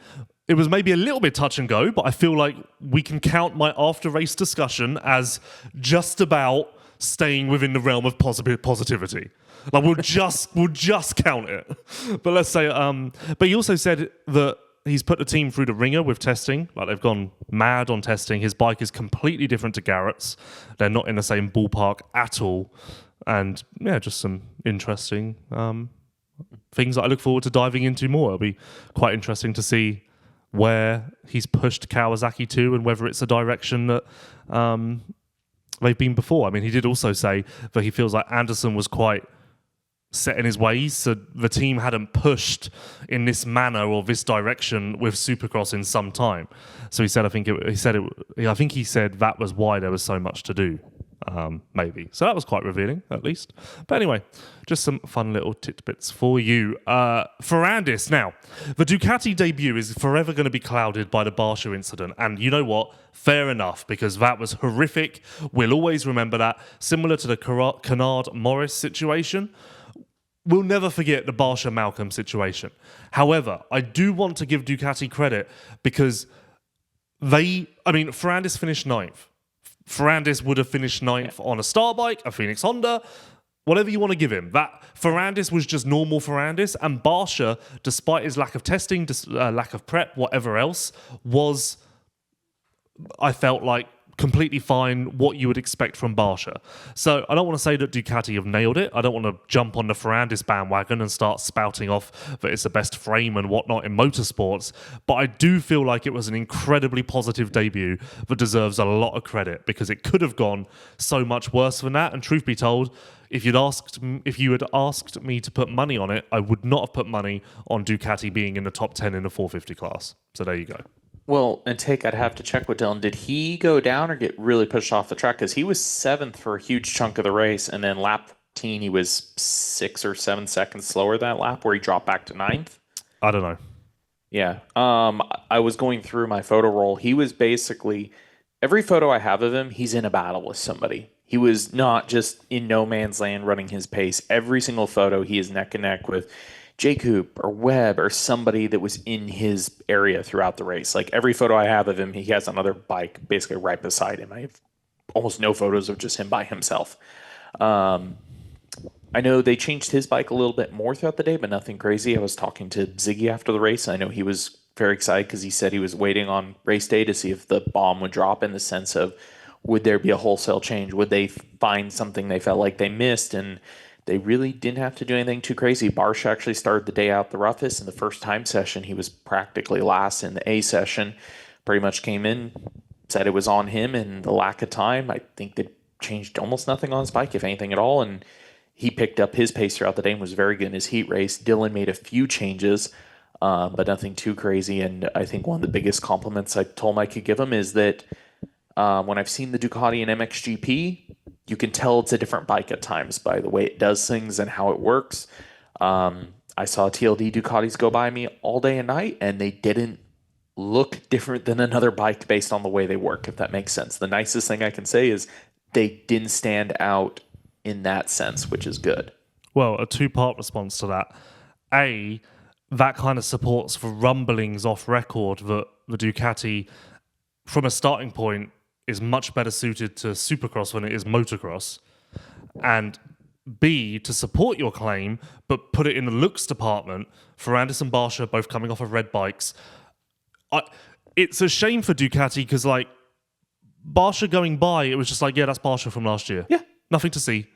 it was maybe a little bit touch and go, but I feel like we can count my after-race discussion as just about staying within the realm of positivity. Like, we'll just count it. But let's say, but he also said that he's put the team through the ringer with testing. Like, they've gone mad on testing. His bike is completely different to Garrett's. They're not in the same ballpark at all. And yeah, just some interesting things that I look forward to diving into more. It'll be quite interesting to see where he's pushed Kawasaki to and whether it's a direction that they've been before. I mean, he did also say that he feels like Anderson was quite set in his ways, so the team hadn't pushed in this manner or this direction with Supercross in some time. So he said, I think he said that was why there was so much to do. Maybe. So that was quite revealing, at least. But anyway, just some fun little tidbits for you. Ferrandis, now, the Ducati debut is forever going to be clouded by the Barsha incident. And you know what? Fair enough, because that was horrific. We'll always remember that. Similar to the Canard-Morris situation. We'll never forget the Barsha-Malcolm situation. However, I do want to give Ducati credit because Ferrandis finished 9th. Ferrandis would have finished 9th on a Star bike, a Phoenix Honda. whatever you want to give him. That Ferrandis was just normal Ferrandis, and Barsha, despite his lack of testing, lack of prep, whatever else, was, I felt like, completely fine, what you would expect from Barsha. So I don't want to say that Ducati have nailed it. I don't want to jump on the Ferrandis bandwagon and start spouting off that it's the best frame and whatnot in motorsports, but I do feel like it was an incredibly positive debut that deserves a lot of credit, because it could have gone so much worse than that. And truth be told, if you had asked me to put money on it, I would not have put money on Ducati being in the top 10 in the 450 class. So there you go. Well, and I'd have to check with Dylan. Did he go down or get really pushed off the track? Because he was 7th for a huge chunk of the race, and then lap 14, he was 6 or 7 seconds slower that lap, where he dropped back to 9th. I don't know. Yeah. I was going through my photo roll. He was basically, every photo I have of him, he's in a battle with somebody. He was not just in no man's land running his pace. Every single photo, he is neck and neck with Jacob or Webb or somebody that was in his area throughout the race. Like every photo I have of him, he has another bike basically right beside him. I have almost no photos of just him by himself. I know they changed his bike a little bit more throughout the day, but nothing crazy. I was talking to Ziggy after the race. I know he was very excited because he said he was waiting on race day to see if the bomb would drop, in the sense of, would there be a wholesale change? Would they find something they felt like they missed? And they really didn't have to do anything too crazy. Barsha actually started the day out the roughest. In the first time session, he was practically last. In the A session, pretty much came in, said it was on him and the lack of time. I think they changed almost nothing on his bike, if anything at all, and he picked up his pace throughout the day and was very good in his heat race. Dylan made a few changes, but nothing too crazy. And I think one of the biggest compliments I told him I could give him is that when I've seen the Ducati and MXGP, you can tell it's a different bike at times by the way it does things and how it works. I saw TLD Ducatis go by me all day and night, and they didn't look different than another bike based on the way they work, if that makes sense. The nicest thing I can say is they didn't stand out in that sense, which is good. Well, a two-part response to that. A, that kind of supports the rumblings off record that the Ducati, from a starting point, is much better suited to Supercross than it is motocross. And B, to support your claim, but put it in the looks department, Ferrandis and Barsha both coming off of red bikes. It's a shame for Ducati because, like, Barsha going by, it was just like, yeah, that's Barsha from last year. Yeah. Nothing to see.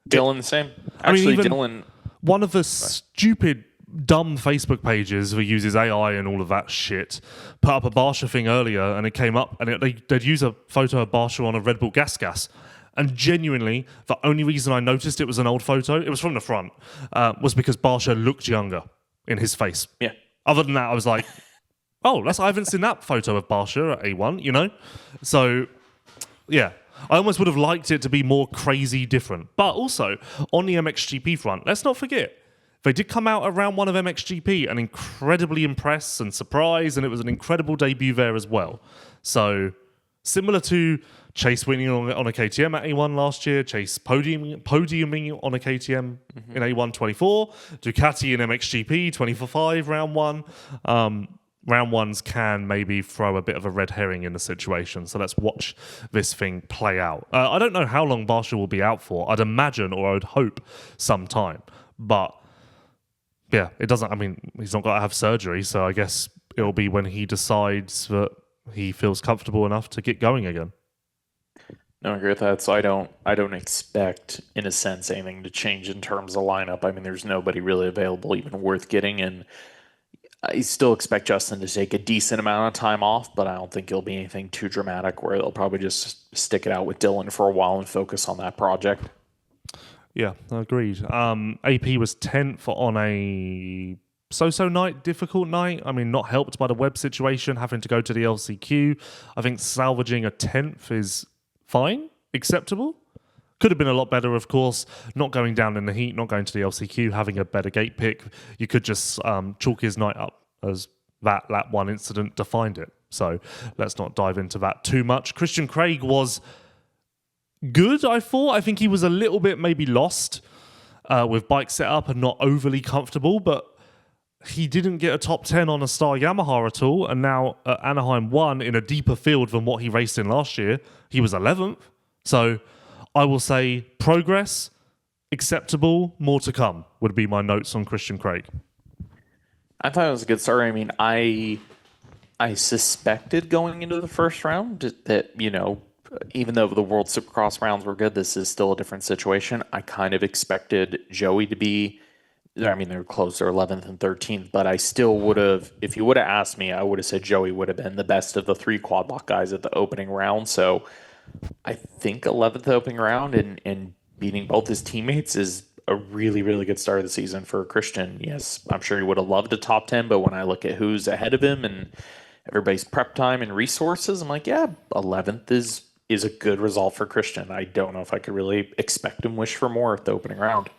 Dylan the same. Actually, Dylan... One of the stupid, dumb Facebook pages that uses AI and all of that shit put up a Barsha thing earlier, and it came up, and they'd use a photo of Barsha on a Red Bull gas. And genuinely, the only reason I noticed it was an old photo, it was from the front, was because Barsha looked younger in his face. Yeah. Other than that, I was like, oh, I haven't seen that photo of Barsha at A1, you know? So, yeah. I almost would have liked it to be more crazy different. But also, on the MXGP front, let's not forget, they did come out at round 1 of MXGP and incredibly impress and surprise, and it was an incredible debut there as well. So, similar to Chase winning on a KTM at A1 last year, Chase podiuming on a KTM in A1 24, Ducati in MXGP 24-5 round 1. Round ones can maybe throw a bit of a red herring in the situation. So let's watch this thing play out. I don't know how long Barsha will be out for. I'd imagine, or I would hope, some time. But yeah, it doesn't. I mean, he's not got to have surgery, so I guess it'll be when he decides that he feels comfortable enough to get going again. No, I agree with that. So I don't expect, in a sense, anything to change in terms of lineup. I mean, there's nobody really available, even worth getting, and I still expect Justin to take a decent amount of time off, but I don't think it'll be anything too dramatic where they'll probably just stick it out with Dylan for a while and focus on that project. Yeah, agreed. AP was 10th on a so-so night, difficult night. I mean, not helped by the Webb situation, having to go to the LCQ. I think salvaging a 10th is fine, acceptable. Could have been a lot better, of course, not going down in the heat, not going to the LCQ, having a better gate pick. You could just chalk his night up as that lap 1 incident defined it. So let's not dive into that too much. Christian Craig was good, I thought. I think he was a little bit maybe lost with bike setup and not overly comfortable, but he didn't get a top 10 on a Star Yamaha at all. And now at Anaheim 1 in a deeper field than what he raced in last year, he was 11th. So I will say progress, acceptable, more to come, would be my notes on Christian Craig. I thought it was a good start. I mean, I suspected going into the first round that, even though the World Supercross rounds were good, this is still a different situation. I kind of expected Joey to be, I mean, they were close, they're 11th and 13th, but I still would have, if you would have asked me, I would have said Joey would have been the best of the 3 quad lock guys at the opening round. So I think 11th opening round and beating both his teammates is a really, really good start of the season for Christian. Yes, I'm sure he would have loved a top 10, but when I look at who's ahead of him and everybody's prep time and resources, I'm like, yeah, 11th is a good result for Christian. I don't know if I could really expect him wish for more at the opening round.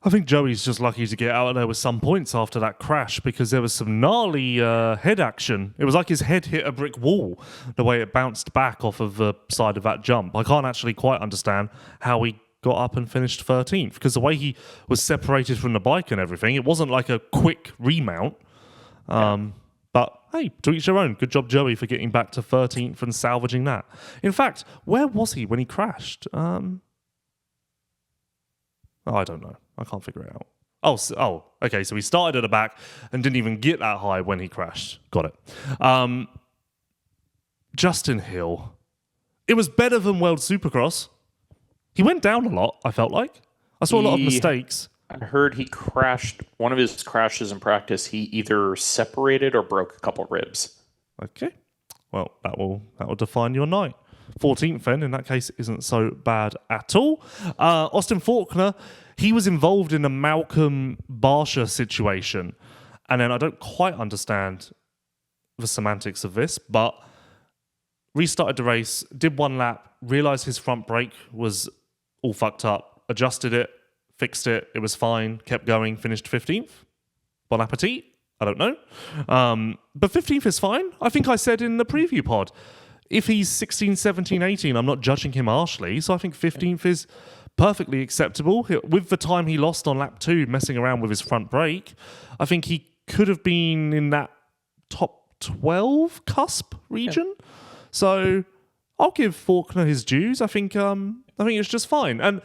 I think Joey's just lucky to get out of there with some points after that crash because there was some gnarly head action. It was like his head hit a brick wall, the way it bounced back off of the side of that jump. I can't actually quite understand how he got up and finished 13th because the way he was separated from the bike and everything, it wasn't like a quick remount. But hey, to each their own. Good job, Joey, for getting back to 13th and salvaging that. In fact, where was he when he crashed? I don't know. I can't figure it out. Okay. So he started at the back and didn't even get that high when he crashed. Got it. Justin Hill. It was better than World Supercross. He went down a lot, I felt like. I saw a lot of mistakes. I heard he crashed. One of his crashes in practice, he either separated or broke a couple ribs. Okay. Well, that will define your night. 14th then, in that case, isn't so bad at all. Austin Faulkner, he was involved in the Malcolm Barsha situation. And then I don't quite understand the semantics of this, but restarted the race, did one lap, realised his front brake was all fucked up, adjusted it, fixed it, it was fine, kept going, finished 15th. Bon appetit. I don't know. But 15th is fine. I think I said in the preview pod, if he's 16, 17, 18, I'm not judging him harshly. So I think 15th is perfectly acceptable. With the time he lost on lap 2, messing around with his front brake, I think he could have been in that top 12 cusp region. Yeah. So I'll give Faulkner his dues. I think it's just fine. And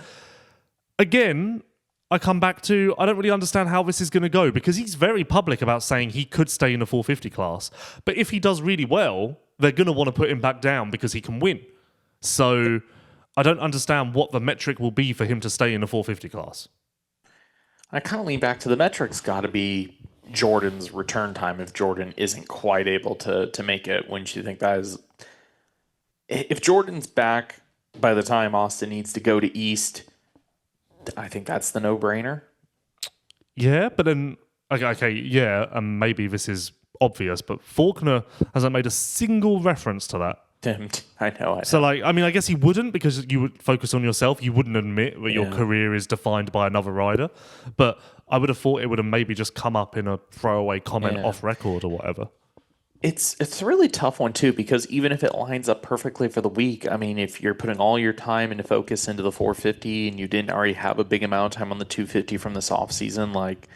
again, I come back to, I don't really understand how this is going to go because he's very public about saying he could stay in the 450 class. But if he does really well, they're going to want to put him back down because he can win. So I don't understand what the metric will be for him to stay in the 450 class. I kind of lean back to the metrics got to be Jordan's return time if Jordan isn't quite able to make it. Wouldn't you think that is... If Jordan's back by the time Austin needs to go to East, I think that's the no-brainer. Yeah, but then... Okay, yeah, and maybe this is obvious, but Faulkner hasn't made a single reference to that. I know. So, I guess he wouldn't because you would focus on yourself. You wouldn't admit that your career is defined by another rider. But I would have thought it would have maybe just come up in a throwaway comment off record or whatever. It's a really tough one, too, because even if it lines up perfectly for the week, I mean, if you're putting all your time into focus into the 450 and you didn't already have a big amount of time on the 250 from this offseason, like,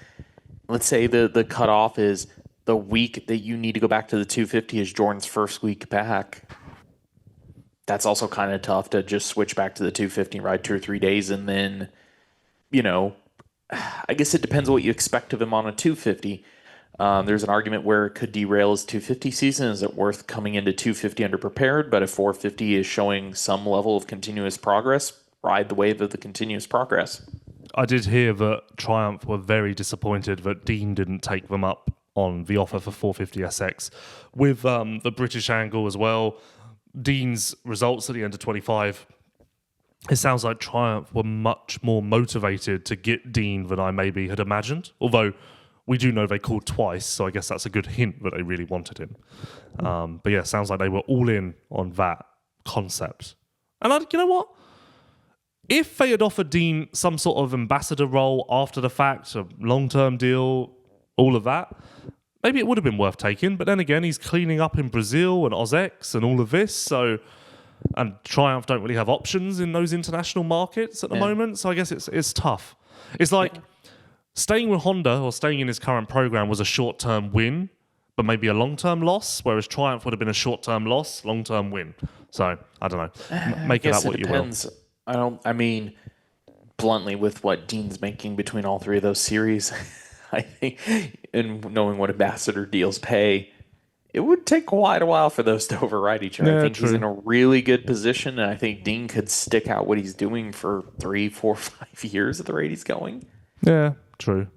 let's say the cutoff is the week that you need to go back to the 250 is Jordan's first week back. That's also kind of tough to just switch back to the 250, ride 2 or 3 days, and then, I guess it depends what you expect of him on a 250. There's an argument where it could derail his 250 season. Is it worth coming into 250 underprepared? But if 450 is showing some level of continuous progress, ride the wave of the continuous progress. I did hear that Triumph were very disappointed that Dean didn't take them up on the offer for 450 SX with the British angle as well. Dean's results at the end of 25, it sounds like Triumph were much more motivated to get Dean than I maybe had imagined, although we do know they called twice, so I guess that's a good hint that they really wanted him. But yeah, sounds like they were all in on that concept. And you know what? If they had offered Dean some sort of ambassador role after the fact, a long-term deal, all of that, maybe it would have been worth taking. But then again, he's cleaning up in Brazil and OzX and all of this. So, and Triumph don't really have options in those international markets at the moment. So I guess it's tough. It's like staying with Honda or staying in his current program was a short-term win, but maybe a long-term loss, whereas Triumph would have been a short-term loss, long-term win. So I don't know. Make it out what you will. I mean, bluntly, with what Dean's making between all three of those series, I think, and knowing what ambassador deals pay, it would take quite a while for those to override each other. Yeah, I think true. he's in a really good position, and I think Dean could stick out what he's doing for 3, 4, 5 years at the rate he's going. Yeah, true.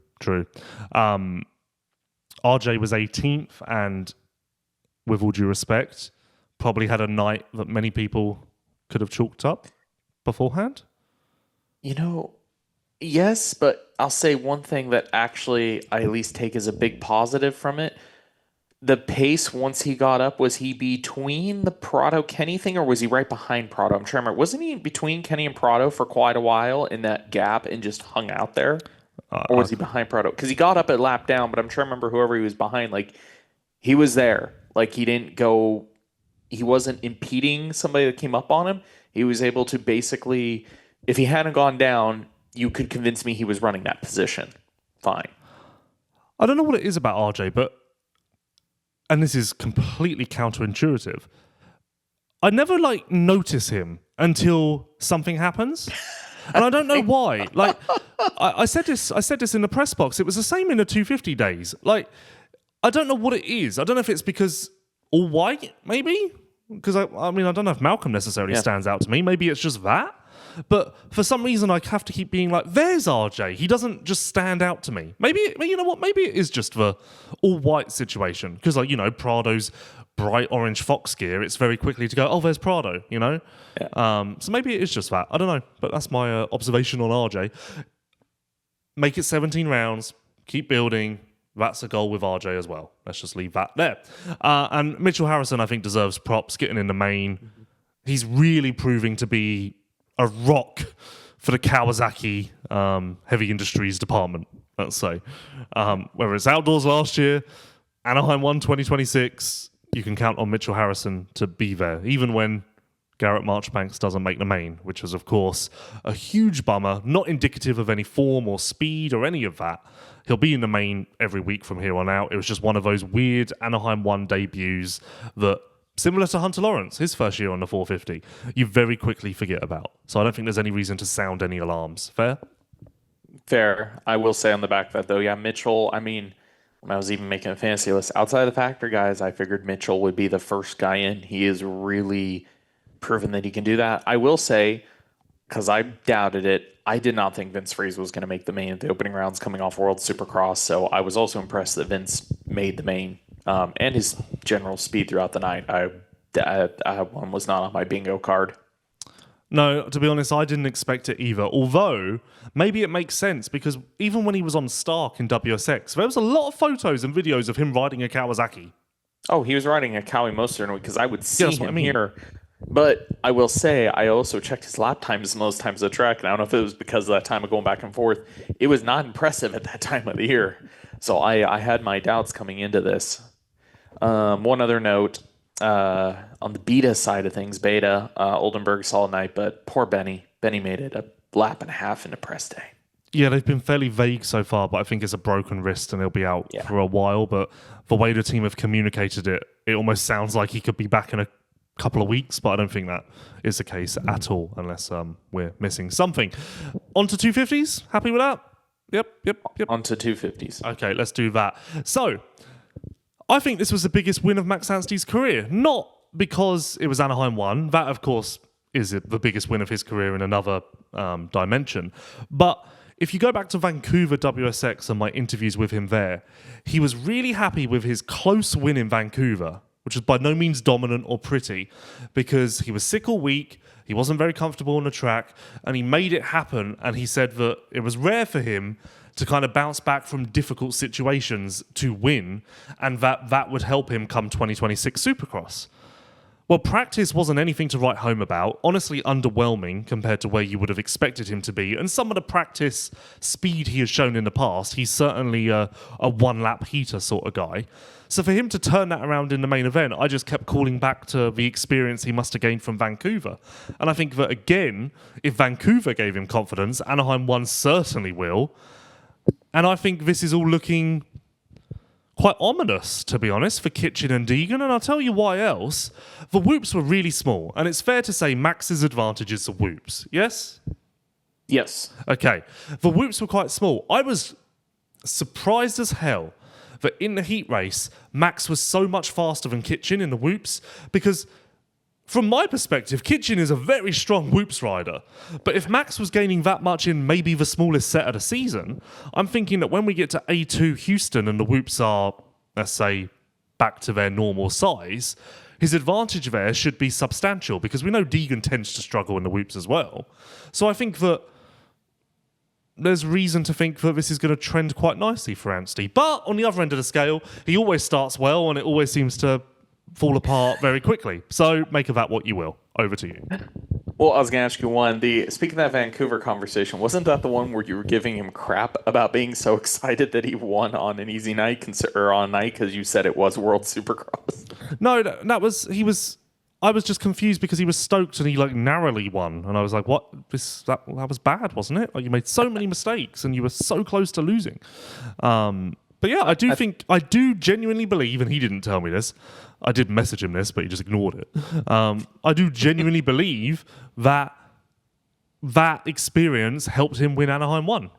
RJ was 18th, and with all due respect, probably had a night that many people could have chalked up beforehand. Yes, but I'll say one thing that actually I at least take as a big positive from it. The pace once he got up, was he between the Prado Kenny thing, or was he right behind Prado? I'm trying to remember. Wasn't he between Kenny and Prado for quite a while in that gap and just hung out there? Or was he behind Prado? Because he got up at lap down, but I'm trying to remember whoever he was behind. Like, he was there. Like, he wasn't impeding somebody that came up on him. He was able to basically, if he hadn't gone down, you could convince me he was running that position. Fine. I don't know what it is about RJ, and this is completely counterintuitive, I never notice him until something happens. And I don't know why. I said this in the press box. It was the same in the 250 days. I don't know what it is. I don't know if it's because all white, maybe? Because I don't know if Malcolm necessarily stands out to me. Maybe it's just that. But for some reason, I have to keep being like, there's RJ. He doesn't just stand out to me. Maybe, you know what? Maybe it is just the all-white situation. Because, Prado's bright orange Fox gear, it's very quickly to go, oh, there's Prado, Yeah. So maybe it is just that. I don't know. But that's my observation on RJ. Make it 17 rounds. Keep building. That's a goal with RJ as well. Let's just leave that there. And Mitchell Harrison, I think, deserves props getting in the main. He's really proving to be a rock for the Kawasaki heavy industries department, let's say. Whether it's outdoors last year, Anaheim 1 2026, you can count on Mitchell Harrison to be there, even when Garrett Marchbanks doesn't make the main, which was, of course, a huge bummer, not indicative of any form or speed or any of that. He'll be in the main every week from here on out. It was just one of those weird Anaheim 1 debuts that, similar to Hunter Lawrence, his first year on the 450, you very quickly forget about. So I don't think there's any reason to sound any alarms. Fair? Fair. I will say on the back of that, though, Mitchell, when I was even making a fantasy list, outside of the factor guys, I figured Mitchell would be the first guy in. He is really proven that he can do that. I will say, because I doubted it, I did not think Vince Freeze was going to make the main at the opening rounds coming off World Supercross, so I was also impressed that Vince made the main. And his general speed throughout the night. One was not on my bingo card. No, to be honest, I didn't expect it either. Although, maybe it makes sense because even when he was on Stark in WSX, there was a lot of photos and videos of him riding a Kawasaki. Oh, he was riding a Kawi Monster because I would see him here. But I will say, I also checked his lap times most times of the track, and I don't know if it was because of that time of going back and forth. It was not impressive at that time of the year. So I had my doubts coming into this. One other note, on the beta side of things, Oldenburg solid night, but poor Benny. Benny made it a lap and a half in the press day. Yeah, they've been fairly vague so far, but I think it's a broken wrist and he'll be out for a while. But the way the team have communicated it, it almost sounds like he could be back in a couple of weeks, but I don't think that is the case at all, unless we're missing something. On to 250s? Happy with that? Yep. On to 250s. Okay, let's do that. So, I think this was the biggest win of Max Anstie's career. Not because it was Anaheim 1. That, of course, is the biggest win of his career in another dimension. But if you go back to Vancouver WSX and my interviews with him there, he was really happy with his close win in Vancouver, which was by no means dominant or pretty, because he was sick all week, he wasn't very comfortable on the track, and he made it happen, and he said that it was rare for him to kind of bounce back from difficult situations to win, and that would help him come 2026 Supercross. Well, practice wasn't anything to write home about, honestly underwhelming compared to where you would have expected him to be, and some of the practice speed he has shown in the past, he's certainly a one-lap heater sort of guy. So for him to turn that around in the main event, I just kept calling back to the experience he must have gained from Vancouver. And I think that, again, if Vancouver gave him confidence, Anaheim 1 certainly will. And I think this is all looking quite ominous, to be honest, for Kitchen and Degan, and I'll tell you why else. The whoops were really small, and it's fair to say Max's advantage is the whoops, yes? Yes. Okay. The whoops were quite small. I was surprised as hell that in the heat race, Max was so much faster than Kitchen in the whoops, because from my perspective, Kitchen is a very strong whoops rider. But if Max was gaining that much in maybe the smallest set of the season, I'm thinking that when we get to A2 Houston and the whoops are, let's say, back to their normal size, his advantage there should be substantial, because we know Degan tends to struggle in the whoops as well. So I think that there's reason to think that this is going to trend quite nicely for Anstie. But on the other end of the scale, he always starts well and it always seems to fall apart very quickly. So make of that what you will. Over to you. Well, I was going to ask you one. Speaking of that Vancouver conversation, wasn't that the one where you were giving him crap about being so excited that he won on an easy night, or on night, because you said it was World Supercross? No, that was I was just confused because he was stoked and he like narrowly won, and I was like, "What? That was bad, wasn't it? Like you made so many mistakes and you were so close to losing." But yeah, I do genuinely believe, and he didn't tell me this. I did message him this, but he just ignored it. I do genuinely believe that experience helped him win Anaheim 1.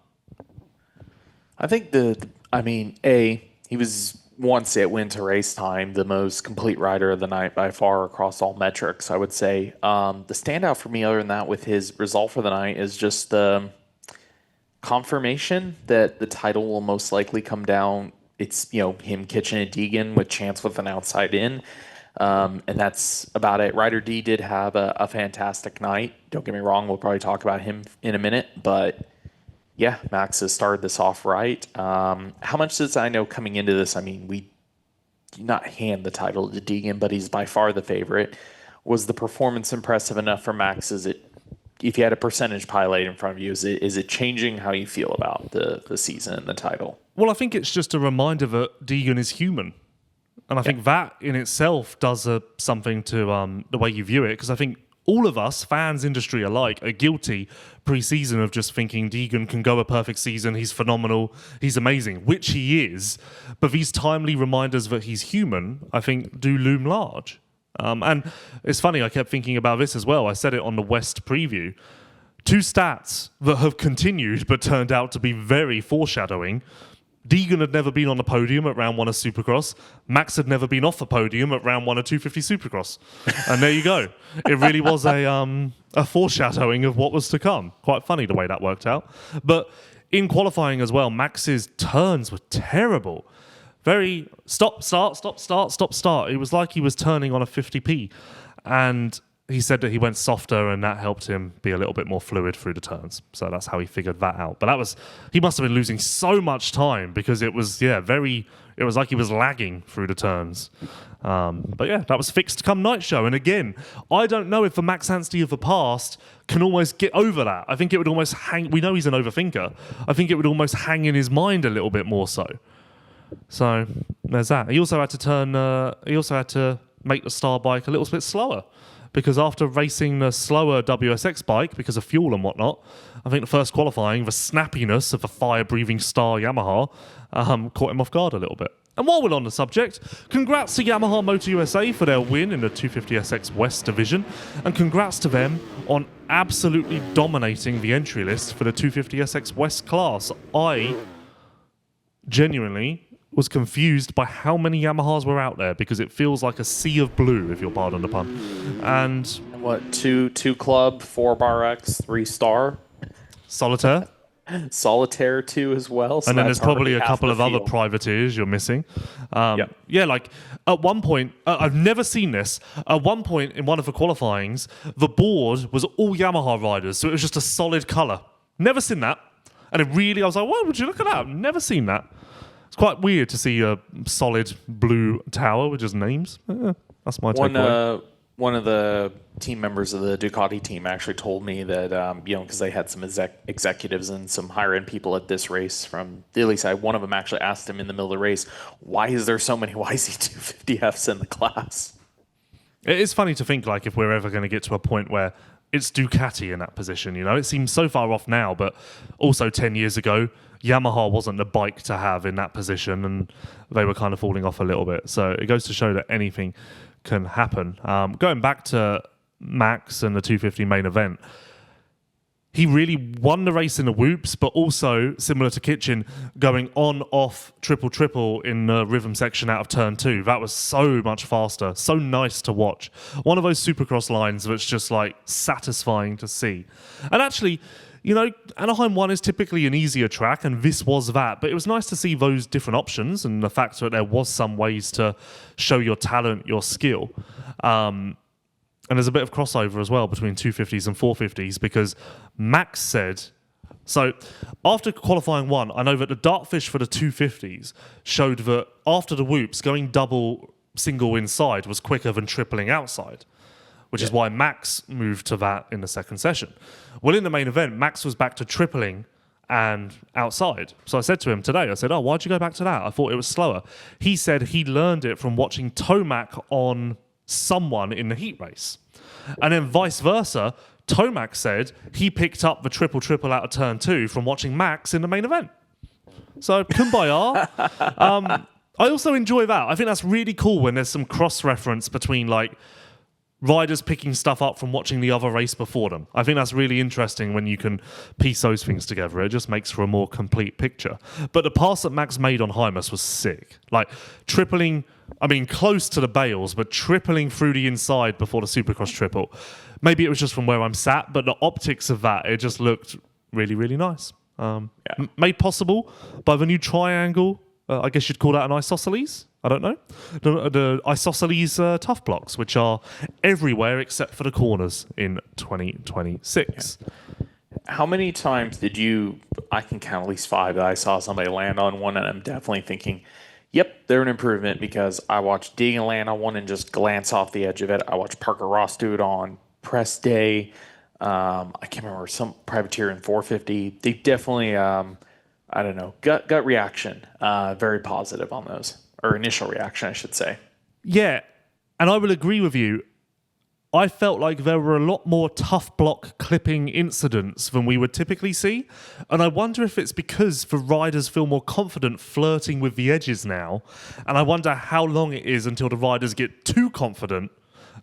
I think he was once it went to race time, the most complete rider of the night by far across all metrics, I would say. The standout for me other than that with his result for the night is just the confirmation that the title will most likely come down. It's, him, Kitchen, and Degan with chance with an outside in. And that's about it. Ryder D did have a fantastic night. Don't get me wrong. We'll probably talk about him in a minute, but yeah, Max has started this off right. How much does I know coming into this? I mean, we do not hand the title to Degan, but he's by far the favorite. Was the performance impressive enough for Max? If you had a percentage pie laid in front of you, is it changing how you feel about the season and the title? Well, I think it's just a reminder that Degan is human. And I think that in itself does something to the way you view it, because I think all of us, fans, industry alike, are guilty pre-season of just thinking Degan can go a perfect season, he's phenomenal, he's amazing, which he is. But these timely reminders that he's human, I think, do loom large. And it's funny, I kept thinking about this as well. I said it on the West preview. 2 stats that have continued but turned out to be very foreshadowing. Degan had never been on the podium at round 1 of Supercross. Max had never been off the podium at round 1 of 250 Supercross. And there you go. It really was a foreshadowing of what was to come. Quite funny the way that worked out. But in qualifying as well, Max's turns were terrible. Very stop, start, stop, start, stop, start. It was like he was turning on a 50p. And he said that he went softer and that helped him be a little bit more fluid through the turns. So that's how he figured that out. But he must have been losing so much time because it was like he was lagging through the turns. But yeah, that was fixed come night show. And again, I don't know if the Max Anstie of the past can almost get over that. I think it would almost hang. We know he's an overthinker. I think it would almost hang in his mind a little bit more so. So there's that. He also had to make the star bike a little bit slower. Because after racing the slower WSX bike, because of fuel and whatnot, I think the first qualifying, the snappiness of the fire-breathing Star Yamaha caught him off guard a little bit. And while we're on the subject, congrats to Yamaha Motor USA for their win in the 250SX West division, and congrats to them on absolutely dominating the entry list for the 250SX West class. I genuinely was confused by how many Yamahas were out there, because it feels like a sea of blue, if you'll pardon the pun. And what, two club, 4 bar X, 3 star, solitaire 2 as well. So and then there's probably a couple of other privateers you're missing. Yeah, like at one point, I've never seen this. At one point in one of the qualifyings, the board was all Yamaha riders, so it was just a solid colour. Never seen that. And I was like, why would you look at that? Never seen that. It's quite weird to see a solid blue tower with just names. That's my takeaway. One of the team members of the Ducati team actually told me that, because they had some executives and some higher-end people at this race from the Eli side. One of them actually asked him in the middle of the race, why is there so many YZ250Fs in the class? It is funny to think, like, if we're ever going to get to a point where it's Ducati in that position, it seems so far off now, but also 10 years ago, Yamaha wasn't the bike to have in that position, and they were kind of falling off a little bit. So it goes to show that anything can happen. Going back to Max and the 250 main event, he really won the race in the whoops, but also, similar to Kitchen, going on, off, triple in the rhythm section out of turn 2. That was so much faster, so nice to watch. One of those Supercross lines that's just like satisfying to see. And actually, you know, Anaheim 1 is typically an easier track, and this was that. But it was nice to see those different options and the fact that there was some ways to show your talent, your skill. And there's a bit of crossover as well between 250s and 450s, because Max said... So after qualifying 1, I know that the dartfish for the 250s showed that after the whoops, going double single inside was quicker than tripling outside, which is why Max moved to that in the second session. Well, in the main event, Max was back to tripling and outside. So I said to him today, I said, oh, why'd you go back to that? I thought it was slower. He said he learned it from watching Tomac on someone in the heat race. And then vice versa, Tomac said he picked up the triple out of turn 2 from watching Max in the main event. So kumbaya. I also enjoy that. I think that's really cool when there's some cross-reference between like riders picking stuff up from watching the other race before them. I think that's really interesting when you can piece those things together. It just makes for a more complete picture. But the pass that Max made on Hymas was sick. Like tripling, I mean, close to the bales, but tripling through the inside before the Supercross triple. Maybe it was just from where I'm sat, but the optics of that, it just looked really, really nice. Made possible by the new triangle. I guess you'd call that an isosceles. I don't know. The isosceles tough blocks, which are everywhere except for the corners in 2026. Yeah. How many times did you, I can count at least 5 that I saw somebody land on one, and I'm definitely thinking, yep, they're an improvement, because I watched Degan land on one and just glance off the edge of it. I watched Parker Ross do it on press day. I can't remember, some privateer in 450. They definitely, I don't know, gut reaction, very positive on those. Or initial reaction, I should say. Yeah, and I will agree with you. I felt like there were a lot more tough block clipping incidents than we would typically see. And I wonder if it's because the riders feel more confident flirting with the edges now. And I wonder how long it is until the riders get too confident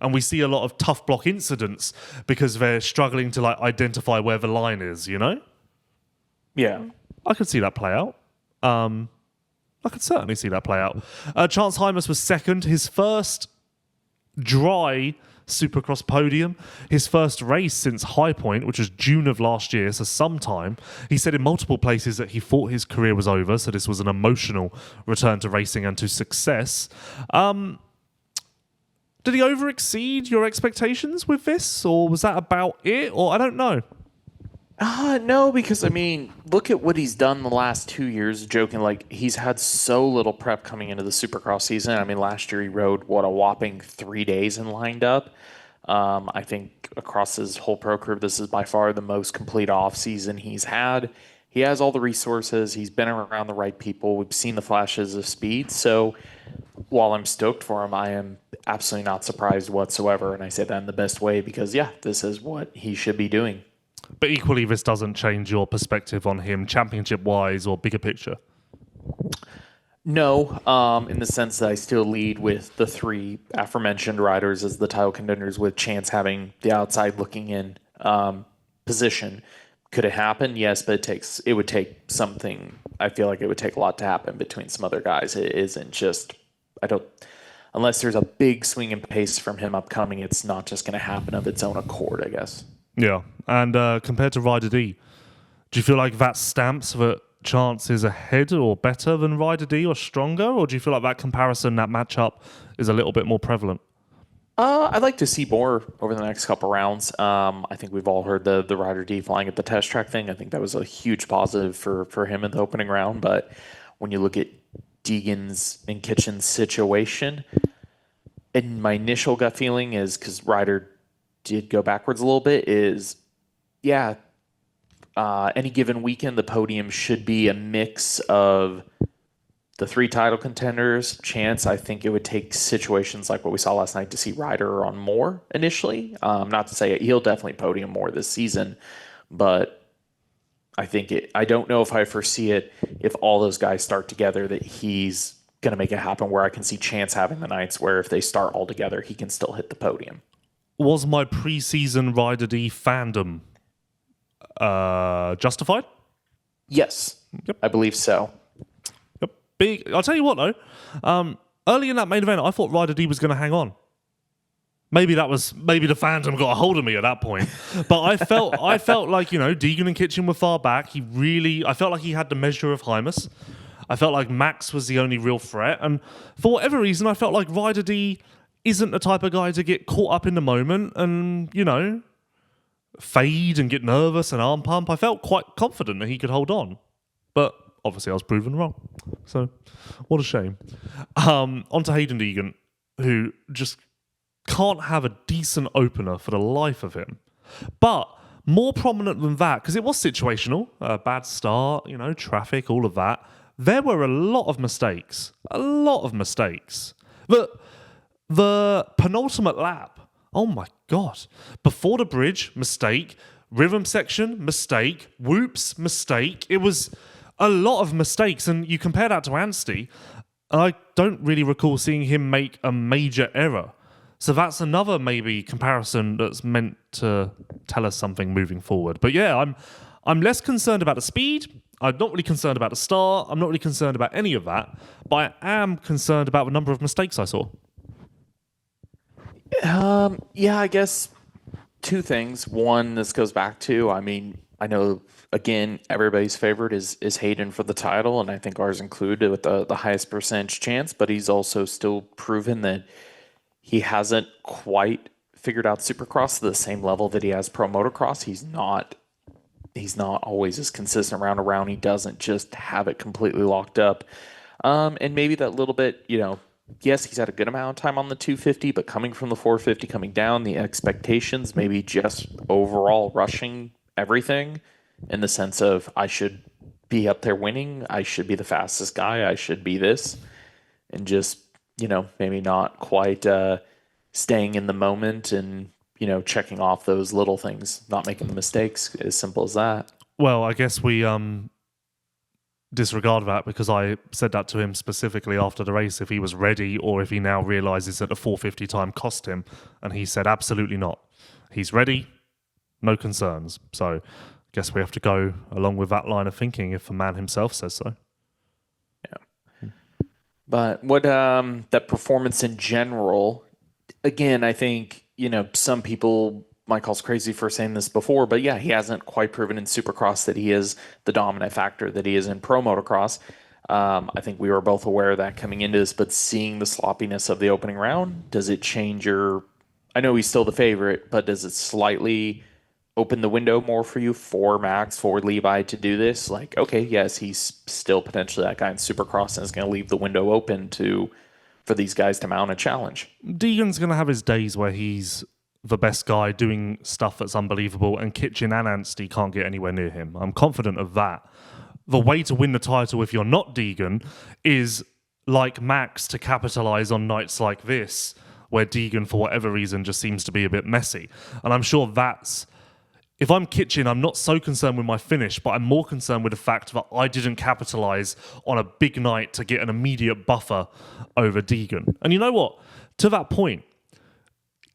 and we see a lot of tough block incidents because they're struggling to like identify where the line is, you know? Yeah. I could see that play out. I could certainly see that play out. Chance Hymas was second. His first dry Supercross podium. His first race since High Point, which was June of last year, so some time. He said in multiple places that he thought his career was over, so this was an emotional return to racing and to success. Did he over-exceed your expectations with this, or was that about it? Or I don't know. No, because, I mean, look at what he's done the last 2 years, joking, like, he's had so little prep coming into the Supercross season. I mean, last year he rode, a whopping 3 days and lined up. I think across his whole pro career, this is by far the most complete off-season he's had. He has all the resources. He's been around the right people. We've seen the flashes of speed. So while I'm stoked for him, I am absolutely not surprised whatsoever. And I say that in the best way because, yeah, this is what he should be doing. But equally, this doesn't change your perspective on him championship-wise or bigger picture. No, in the sense that I still lead with the 3 aforementioned riders as the title contenders, with Chance having the outside looking in position. Could it happen? Yes, but it would take something. I feel like it would take a lot to happen between some other guys. It isn't just, unless there's a big swing in pace from him upcoming, it's not just going to happen of its own accord, I guess. Yeah, and compared to Ryder D, do you feel like that stamps that Chance is ahead or better than Ryder D or stronger? Or do you feel like that comparison, that matchup is a little bit more prevalent? I'd like to see more over the next couple rounds. I think we've all heard the Ryder D flying at the test track thing. I think that was a huge positive for him in the opening round. But when you look at Degan's and Kitchen's situation, and my initial gut feeling is, because Ryder did go backwards a little bit, is, yeah, any given weekend, the podium should be a mix of the 3 title contenders. Chance, I think it would take situations like what we saw last night to see Ryder on more initially. Not to say he'll definitely podium more this season, but I think I don't know if I foresee it if all those guys start together that he's going to make it happen, where I can see Chance having the nights where if they start all together, he can still hit the podium. Was my preseason Ryder D fandom Justified? Yes. Yep. I believe so. Yep. Big. I'll tell you what, though. Early in that main event, I thought Ryder D was going to hang on. Maybe the Phantom got a hold of me at that point. But I felt like, Degan and Kitchen were far back. I felt like he had the measure of Hymus. I felt like Max was the only real threat. And for whatever reason, I felt like Ryder D isn't the type of guy to get caught up in the moment and, fade and get nervous and arm pump. I felt quite confident that he could hold on. But obviously I was proven wrong. So what a shame. On to Hayden Degan, who just can't have a decent opener for the life of him. But more prominent than that, because it was situational, a bad start, traffic, all of that, there were a lot of mistakes. The penultimate lap, oh my God. Before the bridge, mistake. Rhythm section, mistake. Whoops, mistake. It was a lot of mistakes, and you compare that to Anstie, I don't really recall seeing him make a major error. So that's another maybe comparison that's meant to tell us something moving forward. But yeah, I'm less concerned about the speed. I'm not really concerned about the start. I'm not really concerned about any of that. But I am concerned about the number of mistakes I saw. Yeah, I guess two things. One, this goes back to, I know, again, everybody's favorite is Hayden for the title, and I think ours included with the highest percentage chance, but he's also still proven that he hasn't quite figured out Supercross to the same level that he has Pro Motocross. He's not always as consistent round to round. He doesn't just have it completely locked up. And maybe that little bit, yes, he's had a good amount of time on the 250, but coming from the 450, coming down, the expectations, maybe just overall rushing everything in the sense of I should be up there winning. I should be the fastest guy. I should be this. And just, maybe not quite staying in the moment and, checking off those little things, not making the mistakes, as simple as that. Well, I guess we disregard that because I said that to him specifically after the race, if he was ready or if he now realises that the 450 time cost him. And he said absolutely not. He's ready, no concerns. So I guess we have to go along with that line of thinking if the man himself says so. But what that performance in general, again, I think, some people might call us crazy for saying this before, but yeah, he hasn't quite proven in Supercross that he is the dominant factor that he is in Pro Motocross. I think we were both aware of that coming into this, but seeing the sloppiness of the opening round, does it change I know he's still the favorite, but does it slightly open the window more for you, for Max, for Levi to do this? Like, okay, yes, he's still potentially that guy in Supercross and is going to leave the window open for these guys to mount a challenge. Degan's going to have his days where he's the best guy doing stuff that's unbelievable, and Kitchen and Anstie can't get anywhere near him. I'm confident of that. The way to win the title if you're not Degan is, like Max, to capitalize on nights like this, where Degan, for whatever reason, just seems to be a bit messy. And I'm sure that's... If I'm Kitchen, I'm not so concerned with my finish, but I'm more concerned with the fact that I didn't capitalize on a big night to get an immediate buffer over Degan. And you know what? To that point,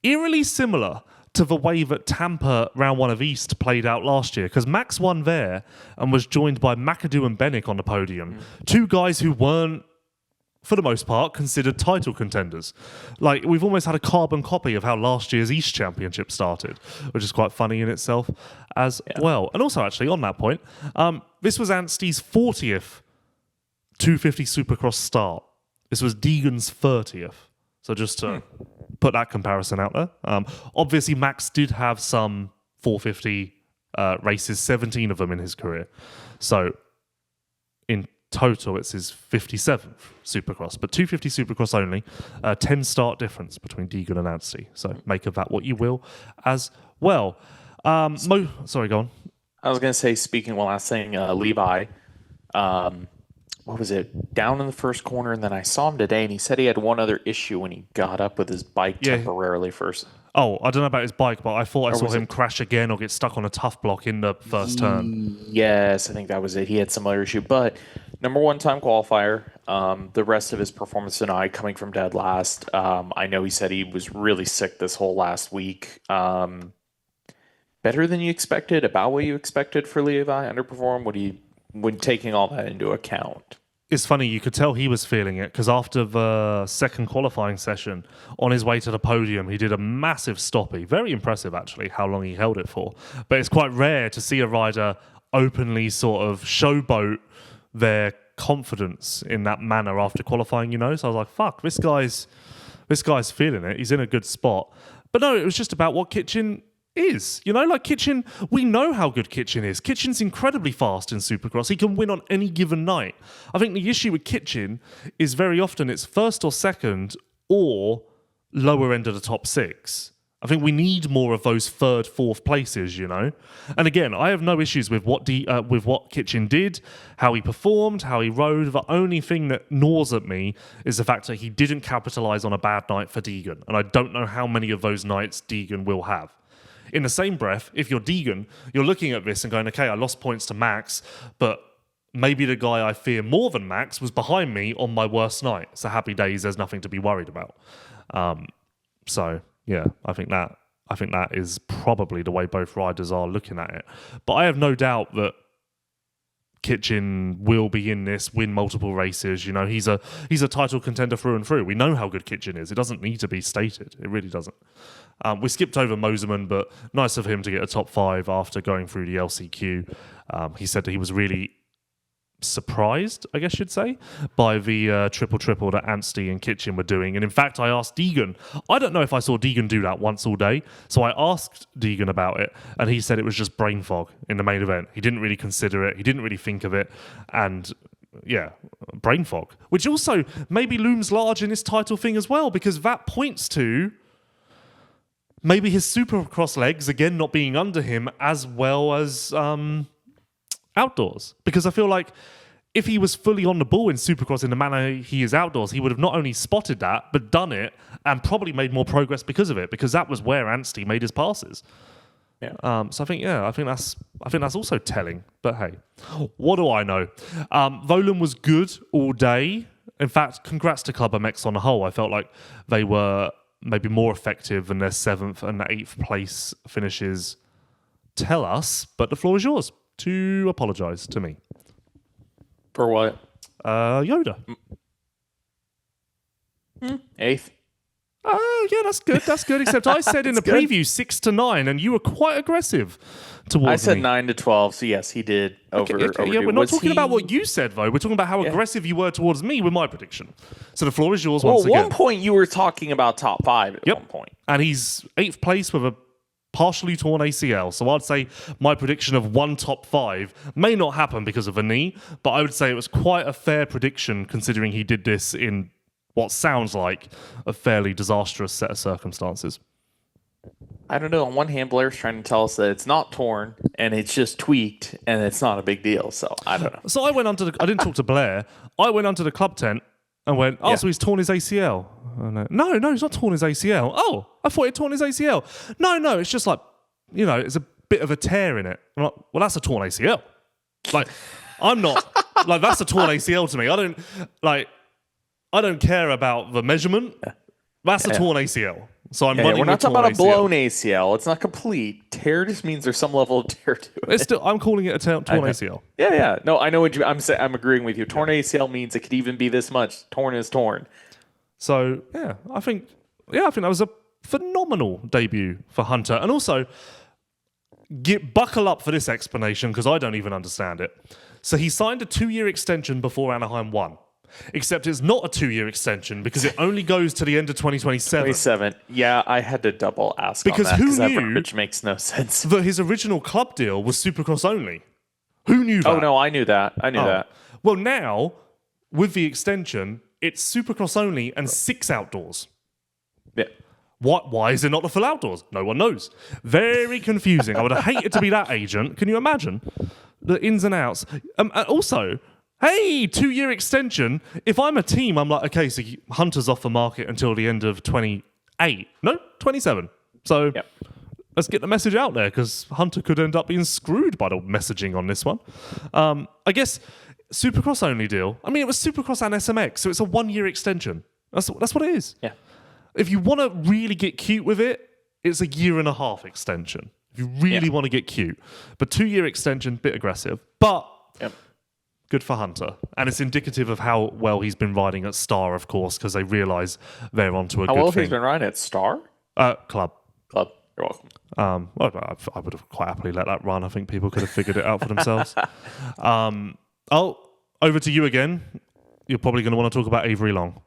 eerily similar to the way that Tampa round one of East played out last year, because Max won there and was joined by McAdoo and Bennick on the podium. Two guys who weren't, for the most part, considered title contenders. Like, we've almost had a carbon copy of how last year's East Championship started, which is quite funny in itself as well. And also, actually, on that point, this was Anstie's 40th 250 Supercross start. This was Degan's 30th. So just to put that comparison out there. Obviously, Max did have some 450 races, 17 of them in his career. So in total, it's his 57th Supercross, but 250 Supercross only, 10 start difference between Degan and Anstie. So make of that what you will as well. Sorry, go on. I was going to say, speaking one last thing, Levi, what was it, down in the first corner, and then I saw him today, and he said he had one other issue when he got up with his bike temporarily first. Oh, I don't know about his bike, but I thought I saw him crash again or get stuck on a tough block in the first turn. Yes, I think that was it. He had some other issue, but number one time qualifier. The rest of his performance tonight, coming from dead last. I know he said he was really sick this whole last week. better than you expected, about what you expected for Levi, underperformed? When taking all that into account? It's funny, you could tell he was feeling it because after the second qualifying session, on his way to the podium, he did a massive stoppie. Very impressive, actually, how long he held it for. But it's quite rare to see a rider openly sort of showboat their confidence in that manner after qualifying, So I was like, fuck, this guy's feeling it. He's in a good spot. But no, it was just about what Kitchen is. Like Kitchen, we know how good Kitchen is. Kitchen's incredibly fast in Supercross. He can win on any given night. I think the issue with Kitchen is very often it's first or second or lower end of the top 6. I think we need more of those third, fourth places, And again, I have no issues with what Kitchen did, how he performed, how he rode. The only thing that gnaws at me is the fact that he didn't capitalise on a bad night for Degan. And I don't know how many of those nights Degan will have. In the same breath, if you're Degan, you're looking at this and going, okay, I lost points to Max, but maybe the guy I fear more than Max was behind me on my worst night. So happy days, there's nothing to be worried about. Yeah, I think that is probably the way both riders are looking at it. But I have no doubt that Kitchen will be in this, win multiple races. He's a title contender through and through. We know how good Kitchen is. It doesn't need to be stated. It really doesn't. We skipped over Moserman, but nice of him to get a top 5 after going through the LCQ. He said that he was really surprised, I guess you'd say, by the triple that Anstie and Kitchen were doing. And in fact, I asked Degan. I don't know if I saw Degan do that once all day. So I asked Degan about it, and he said it was just brain fog in the main event. He didn't really consider it. He didn't really think of it. And yeah, brain fog, which also maybe looms large in this title thing as well, because that points to maybe his Supercross legs, again, not being under him as well as outdoors. Because I feel like if he was fully on the ball in Supercross in the manner he is outdoors, he would have not only spotted that, but done it and probably made more progress because of it, because that was where Anstie made his passes. Yeah. So I think that's also telling. But hey, what do I know? Volan was good all day. In fact, congrats to Club MX on the whole. I felt like they were maybe more effective than their 7th and 8th place finishes tell us. But the floor is yours to apologise to me. For what? Yoda. 8th. Oh, yeah, that's good. That's good. Except I said in the preview 6 to 9, and you were quite aggressive towards me. I said 9 to 12, so yes, he did over. Yeah, we're not talking about what you said, though. We're talking about how aggressive you were towards me with my prediction. So the floor is yours once again. At one point, you were talking about top 5 at one point. And he's 8th place with a partially torn ACL. So I'd say my prediction of 1 top 5 may not happen because of a knee, but I would say it was quite a fair prediction considering he did this in what sounds like a fairly disastrous set of circumstances. I don't know. On one hand, Blair's trying to tell us that it's not torn and it's just tweaked and it's not a big deal. So I don't know. So I didn't talk to Blair. I went onto the club tent and went, so he's torn his ACL. No, he's not torn his ACL. Oh, I thought he'd torn his ACL. No, it's just like, it's a bit of a tear in it. I'm like, well, that's a torn ACL. Like, I'm not, like, that's a torn ACL to me. I don't care about the measurement. That's a torn ACL. So I'm running. We're not talking about a ACL. blown ACL. It's not complete. Tear just means there's some level of tear to it. It's still, I'm calling it a torn ACL. Yeah. No, I know what I'm saying. I'm agreeing with you. Torn ACL means it could even be this much. Torn is torn. So I think that was a phenomenal debut for Hunter. And also, buckle up for this explanation because I don't even understand it. So he signed a 2-year extension before Anaheim 1. Except it's not a 2-year extension because it only goes to the end of 2027. Yeah, I had to double ask because on that who that knew verbiage makes no sense. That his original club deal was Supercross only? Who knew that? Oh no, I knew that. That. Well, now with the extension, it's Supercross only and 6 outdoors. Yeah. Why is it not the full outdoors? No one knows. Very confusing. I would have hated to be that agent. Can you imagine the ins and outs? And also, hey, 2-year extension. If I'm a team, I'm like, okay, so Hunter's off the market until the end of 28. No, 27. So let's get the message out there because Hunter could end up being screwed by the messaging on this one. I guess Supercross only deal. I mean, it was Supercross and SMX, so it's a 1-year extension. That's what it is. Yeah. If you want to really get cute with it, it's a 1.5-year extension. If you really want to get cute. But 2-year extension, bit aggressive. But good for Hunter. And it's indicative of how well he's been riding at Star, of course, because they realise they're onto a good thing. How well he's been riding at Star? Club. Club. You're welcome. Well, I would have quite happily let that run. I think people could have figured it out for themselves. Over to you again. You're probably going to want to talk about Avery Long.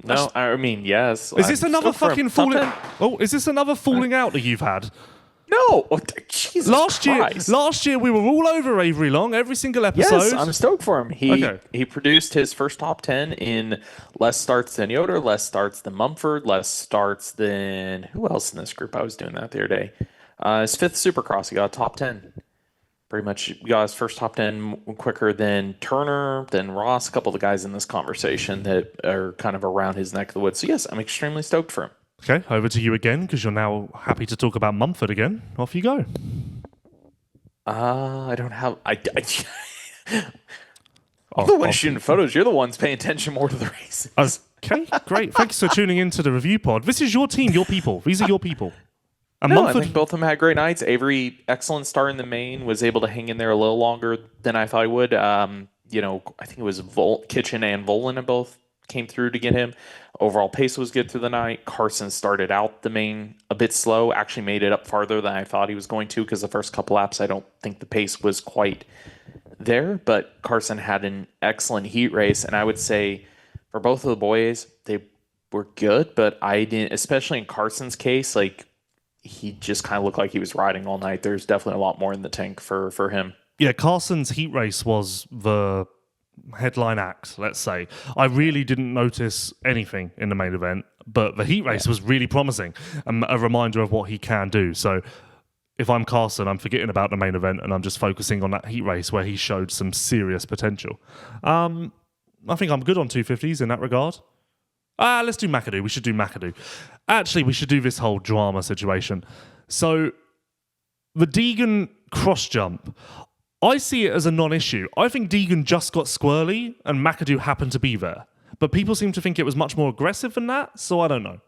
No, I mean, yes. Is this another fucking falling? Oh, is this another falling out that you've had? No, Jesus Christ. Last year we were all over Avery Long every single episode. Yes, I'm stoked for him. He produced his first top 10 in less starts than Yoder, less starts than Mumford, less starts than who else in this group? I was doing that the other day. His 5th Supercross, he got a top 10. Pretty much got his first top 10 quicker than Turner, than Ross, a couple of the guys in this conversation that are kind of around his neck of the woods. So yes, I'm extremely stoked for him. Okay, over to you again, because you're now happy to talk about Mumford again. Off you go. I don't have... I'm the one shooting photos. You're the ones paying attention more to the races. Okay, great. Thanks for tuning into the review pod. This is your team, your people. These are your people. And I think both of them had great nights. Avery, excellent start in the main, was able to hang in there a little longer than I thought he would. I think it was Kitchen and Volan both came through to get him. Overall pace was good through the night. Carson started out the main a bit slow, actually made it up farther than I thought he was going to, because the first couple laps I don't think the pace was quite there, but Carson had an excellent heat race, and I would say for both of the boys, they were good, but I didn't, especially in Carson's case, like he just kind of looked like he was riding all night. There's definitely a lot more in the tank for him. Yeah, Carson's heat race was the headline act, let's say. I really didn't notice anything in the main event, but the heat race was really promising and a reminder of what he can do. So if I'm Carson, I'm forgetting about the main event and I'm just focusing on that heat race where he showed some serious potential. I think I'm good on 250s in that regard. Let's do McAdoo. We should do McAdoo. Actually, we should do this whole drama situation. So the Degan cross jump, I see it as a non-issue. I think Degan just got squirrely and McAdoo happened to be there. But people seem to think it was much more aggressive than that, so I don't know.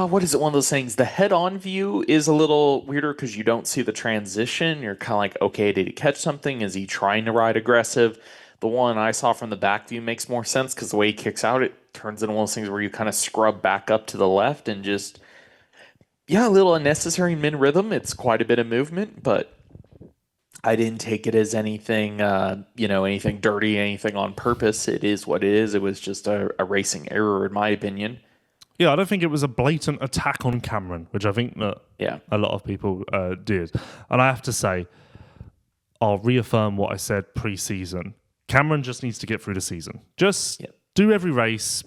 What is it? One of those things. The head-on view is a little weirder because you don't see the transition. You're kind of like, okay, did he catch something? Is he trying to ride aggressive? The one I saw from the back view makes more sense because the way he kicks out, it turns into one of those things where you kind of scrub back up to the left and just, a little unnecessary min-rhythm. It's quite a bit of movement, but I didn't take it as anything, anything dirty, anything on purpose. It is what it is. It was just a racing error, in my opinion. Yeah, I don't think it was a blatant attack on Cameron, which I think that a lot of people did. And I have to say, I'll reaffirm what I said pre-season. Cameron just needs to get through the season. Just do every race.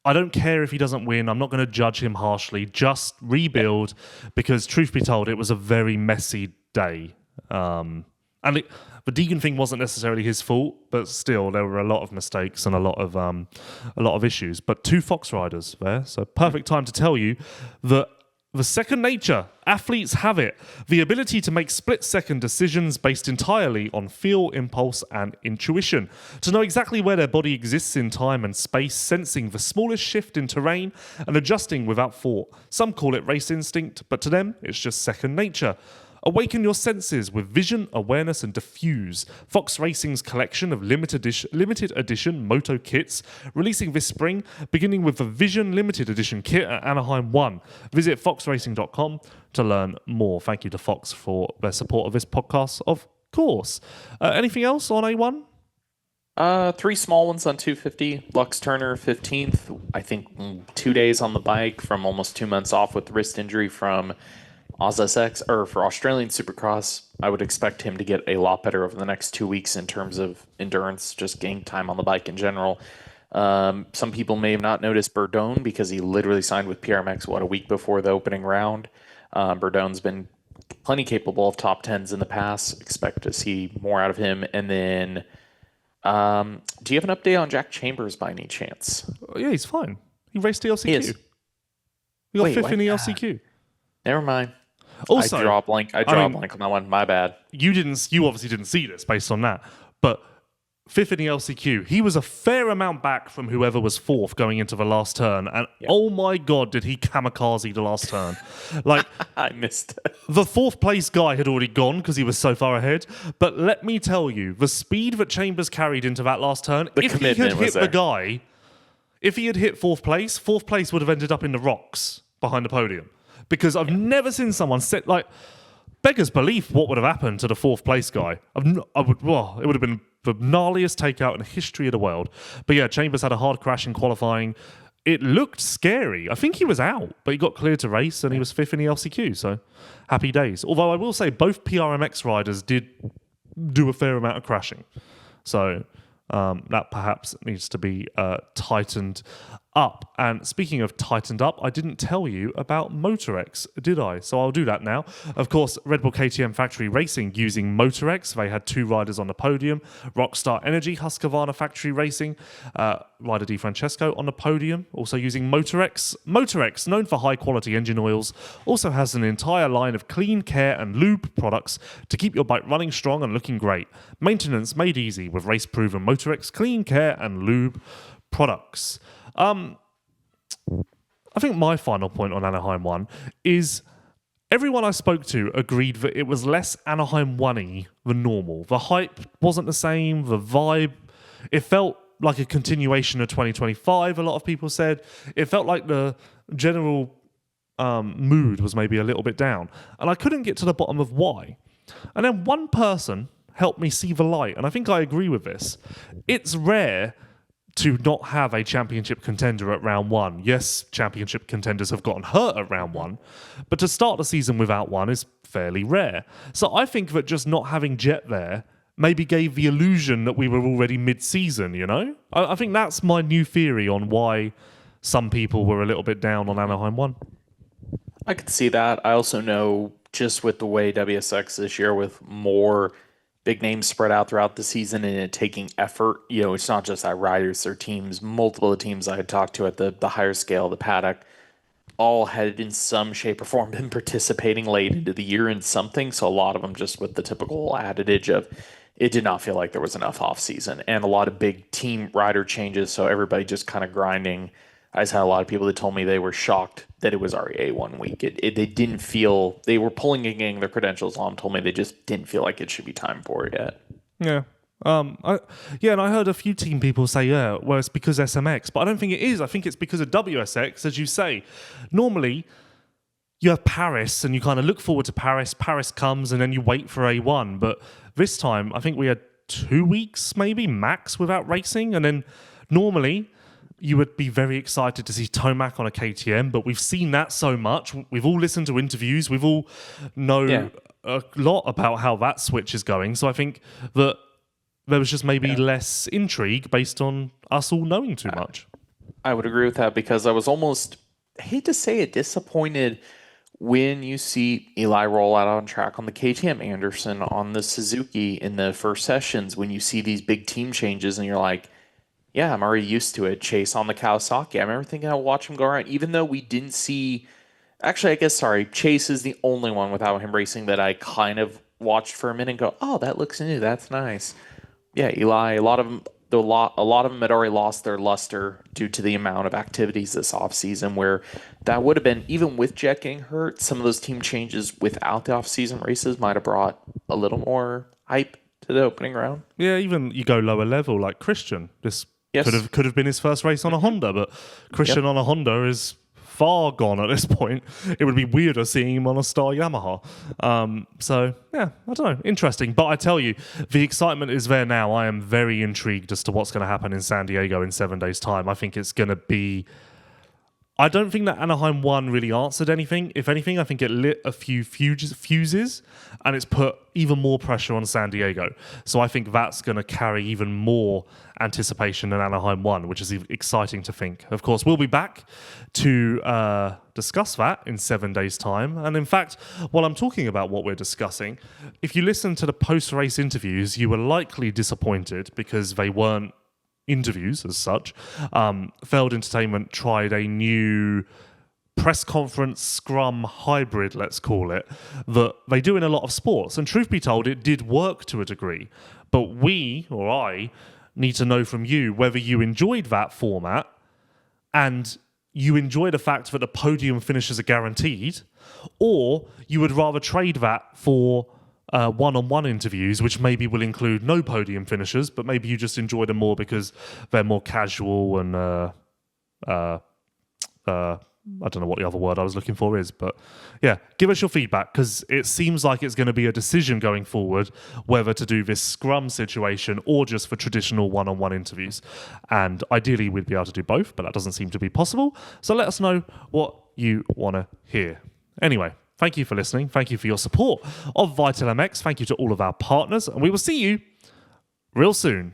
I don't care if he doesn't win. I'm not going to judge him harshly. Just rebuild, because truth be told, it was a very messy day. The Degan thing wasn't necessarily his fault, but still there were a lot of mistakes and a lot of issues. But 2 Fox riders there, so perfect time to tell you that the second nature, athletes have it. The ability to make split-second decisions based entirely on feel, impulse, and intuition. To know exactly where their body exists in time and space, sensing the smallest shift in terrain, and adjusting without thought. Some call it race instinct, but to them, it's just second nature. Awaken your senses with vision, awareness, and diffuse. Fox Racing's collection of limited edition moto kits releasing this spring, beginning with the Vision limited edition kit at Anaheim 1. Visit foxracing.com to learn more. Thank you to Fox for their support of this podcast, of course. Anything else on A1? 3 small ones on 250. Lux Turner, 15th. I think 2 days on the bike from almost 2 months off with wrist injury from AusSX, or for Australian Supercross. I would expect him to get a lot better over the next 2 weeks in terms of endurance, just game time on the bike in general. Some people may have not noticed Bourdon because he literally signed with PRMX, a week before the opening round. Bourdon's been plenty capable of top 10s in the past. Expect to see more out of him. And then, do you have an update on Jack Chambers by any chance? Yeah, he's fine. He raced the LCQ. He got 5th in the LCQ. Never mind. Also, I draw a blank on that one. My bad. You obviously didn't see this based on that, but fifth in the LCQ. He was a fair amount back from whoever was fourth going into the last turn. And oh my God, did he kamikaze the last turn. Like, I missed it. The fourth place guy had already gone because he was so far ahead. But let me tell you, the speed that Chambers carried into that last turn, if he had hit the guy, if he had hit fourth place would have ended up in the rocks behind the podium. Because I've never seen someone set, like, beggars belief what would have happened to the fourth place guy. It would have been the gnarliest takeout in the history of the world. But yeah, Chambers had a hard crash in qualifying. It looked scary. I think he was out, but he got cleared to race and he was fifth in the LCQ. So happy days. Although I will say both PRMX riders did do a fair amount of crashing. So that perhaps needs to be tightened up. And speaking of tightened up, I didn't tell you about Motorex, did I? So I'll do that now. Of course, Red Bull KTM Factory Racing using Motorex. They had 2 riders on the podium. Rockstar Energy, Husqvarna Factory Racing, rider Di Francesco on the podium, also using Motorex. Motorex, known for high-quality engine oils, also has an entire line of clean care and lube products to keep your bike running strong and looking great. Maintenance made easy with race-proven Motorex clean care and lube products. I think my final point on Anaheim 1 is everyone I spoke to agreed that it was less Anaheim 1-y than normal. The hype wasn't the same, the vibe, it felt like a continuation of 2025, a lot of people said. It felt like the general mood was maybe a little bit down. And I couldn't get to the bottom of why. And then one person helped me see the light, and I think I agree with this. It's rare to not have a championship contender at round 1. Yes, championship contenders have gotten hurt at round 1, but to start the season without one is fairly rare. So I think that just not having Jet there maybe gave the illusion that we were already mid-season, you know? I think that's my new theory on why some people were a little bit down on Anaheim 1. I could see that. I also know just with the way WSX this year with more big names spread out throughout the season and it taking effort. You know, it's not just that riders or teams. Multiple of the teams I had talked to at the higher scale, the paddock, all had in some shape or form been participating late into the year in something. So a lot of them just with the typical adage of it did not feel like there was enough off season and a lot of big team rider changes. So everybody just kind of grinding. I just had a lot of people that told me they were shocked that it was already A1 week. They didn't feel, they were pulling and getting their credentials on, told me they just didn't feel like it should be time for it yet. Yeah. And I heard a few team people say, well, it's because SMX, but I don't think it is. I think it's because of WSX, as you say. Normally, you have Paris and you kind of look forward to Paris. Paris comes and then you wait for A1. But this time, I think we had 2 weeks, maybe, max without racing. And then normally you would be very excited to see Tomac on a KTM, but we've seen that so much. We've all listened to interviews. We've all know a lot about how that switch is going. So I think that there was just maybe less intrigue based on us all knowing too much. I would agree with that because I was almost, I hate to say it, disappointed when you see Eli roll out on track on the KTM, Anderson on the Suzuki in the first sessions, when you see these big team changes and you're like, yeah, I'm already used to it. Chase on the Kawasaki. I remember thinking I'll watch him go around, even though we didn't see... Actually, I guess, Chase is the only one without him racing that I kind of watched for a minute and go, oh, that looks new. That's nice. Yeah, Eli, a lot of them had already lost their luster due to the amount of activities this offseason, where that would have been, even with Jet getting hurt, some of those team changes without the offseason races might have brought a little more hype to the opening round. Yeah, even you go lower level, like Christian. This could have been his first race on a Honda, but Christian on a Honda is far gone at this point. It would be weirder seeing him on a Star Yamaha. So, yeah, I don't know. Interesting. But I tell you, the excitement is there now. I am very intrigued as to what's going to happen in San Diego in 7 days' time. I think it's going to be... I don't think that Anaheim 1 really answered anything. If anything, I think it lit a few fuses and it's put even more pressure on San Diego. So I think that's going to carry even more anticipation than Anaheim 1, which is exciting to think. Of course, we'll be back to discuss that in 7 days' time. And in fact, while I'm talking about what we're discussing, if you listen to the post-race interviews, you were likely disappointed because they weren't interviews as such. Feld Entertainment tried a new press conference scrum hybrid, let's call it, that they do in a lot of sports. And truth be told, it did work to a degree. But I need to know from you whether you enjoyed that format and you enjoy the fact that the podium finishes are guaranteed, or you would rather trade that for one-on-one interviews, which maybe will include no podium finishers, but maybe you just enjoy them more because they're more casual and I don't know what the other word I was looking for is, but yeah, give us your feedback, because it seems like it's going to be a decision going forward whether to do this scrum situation or just for traditional one-on-one interviews. And ideally, we'd be able to do both, but that doesn't seem to be possible. So let us know what you want to hear. Anyway, thank you for listening. Thank you for your support of Vital MX. Thank you to all of our partners, and we will see you real soon.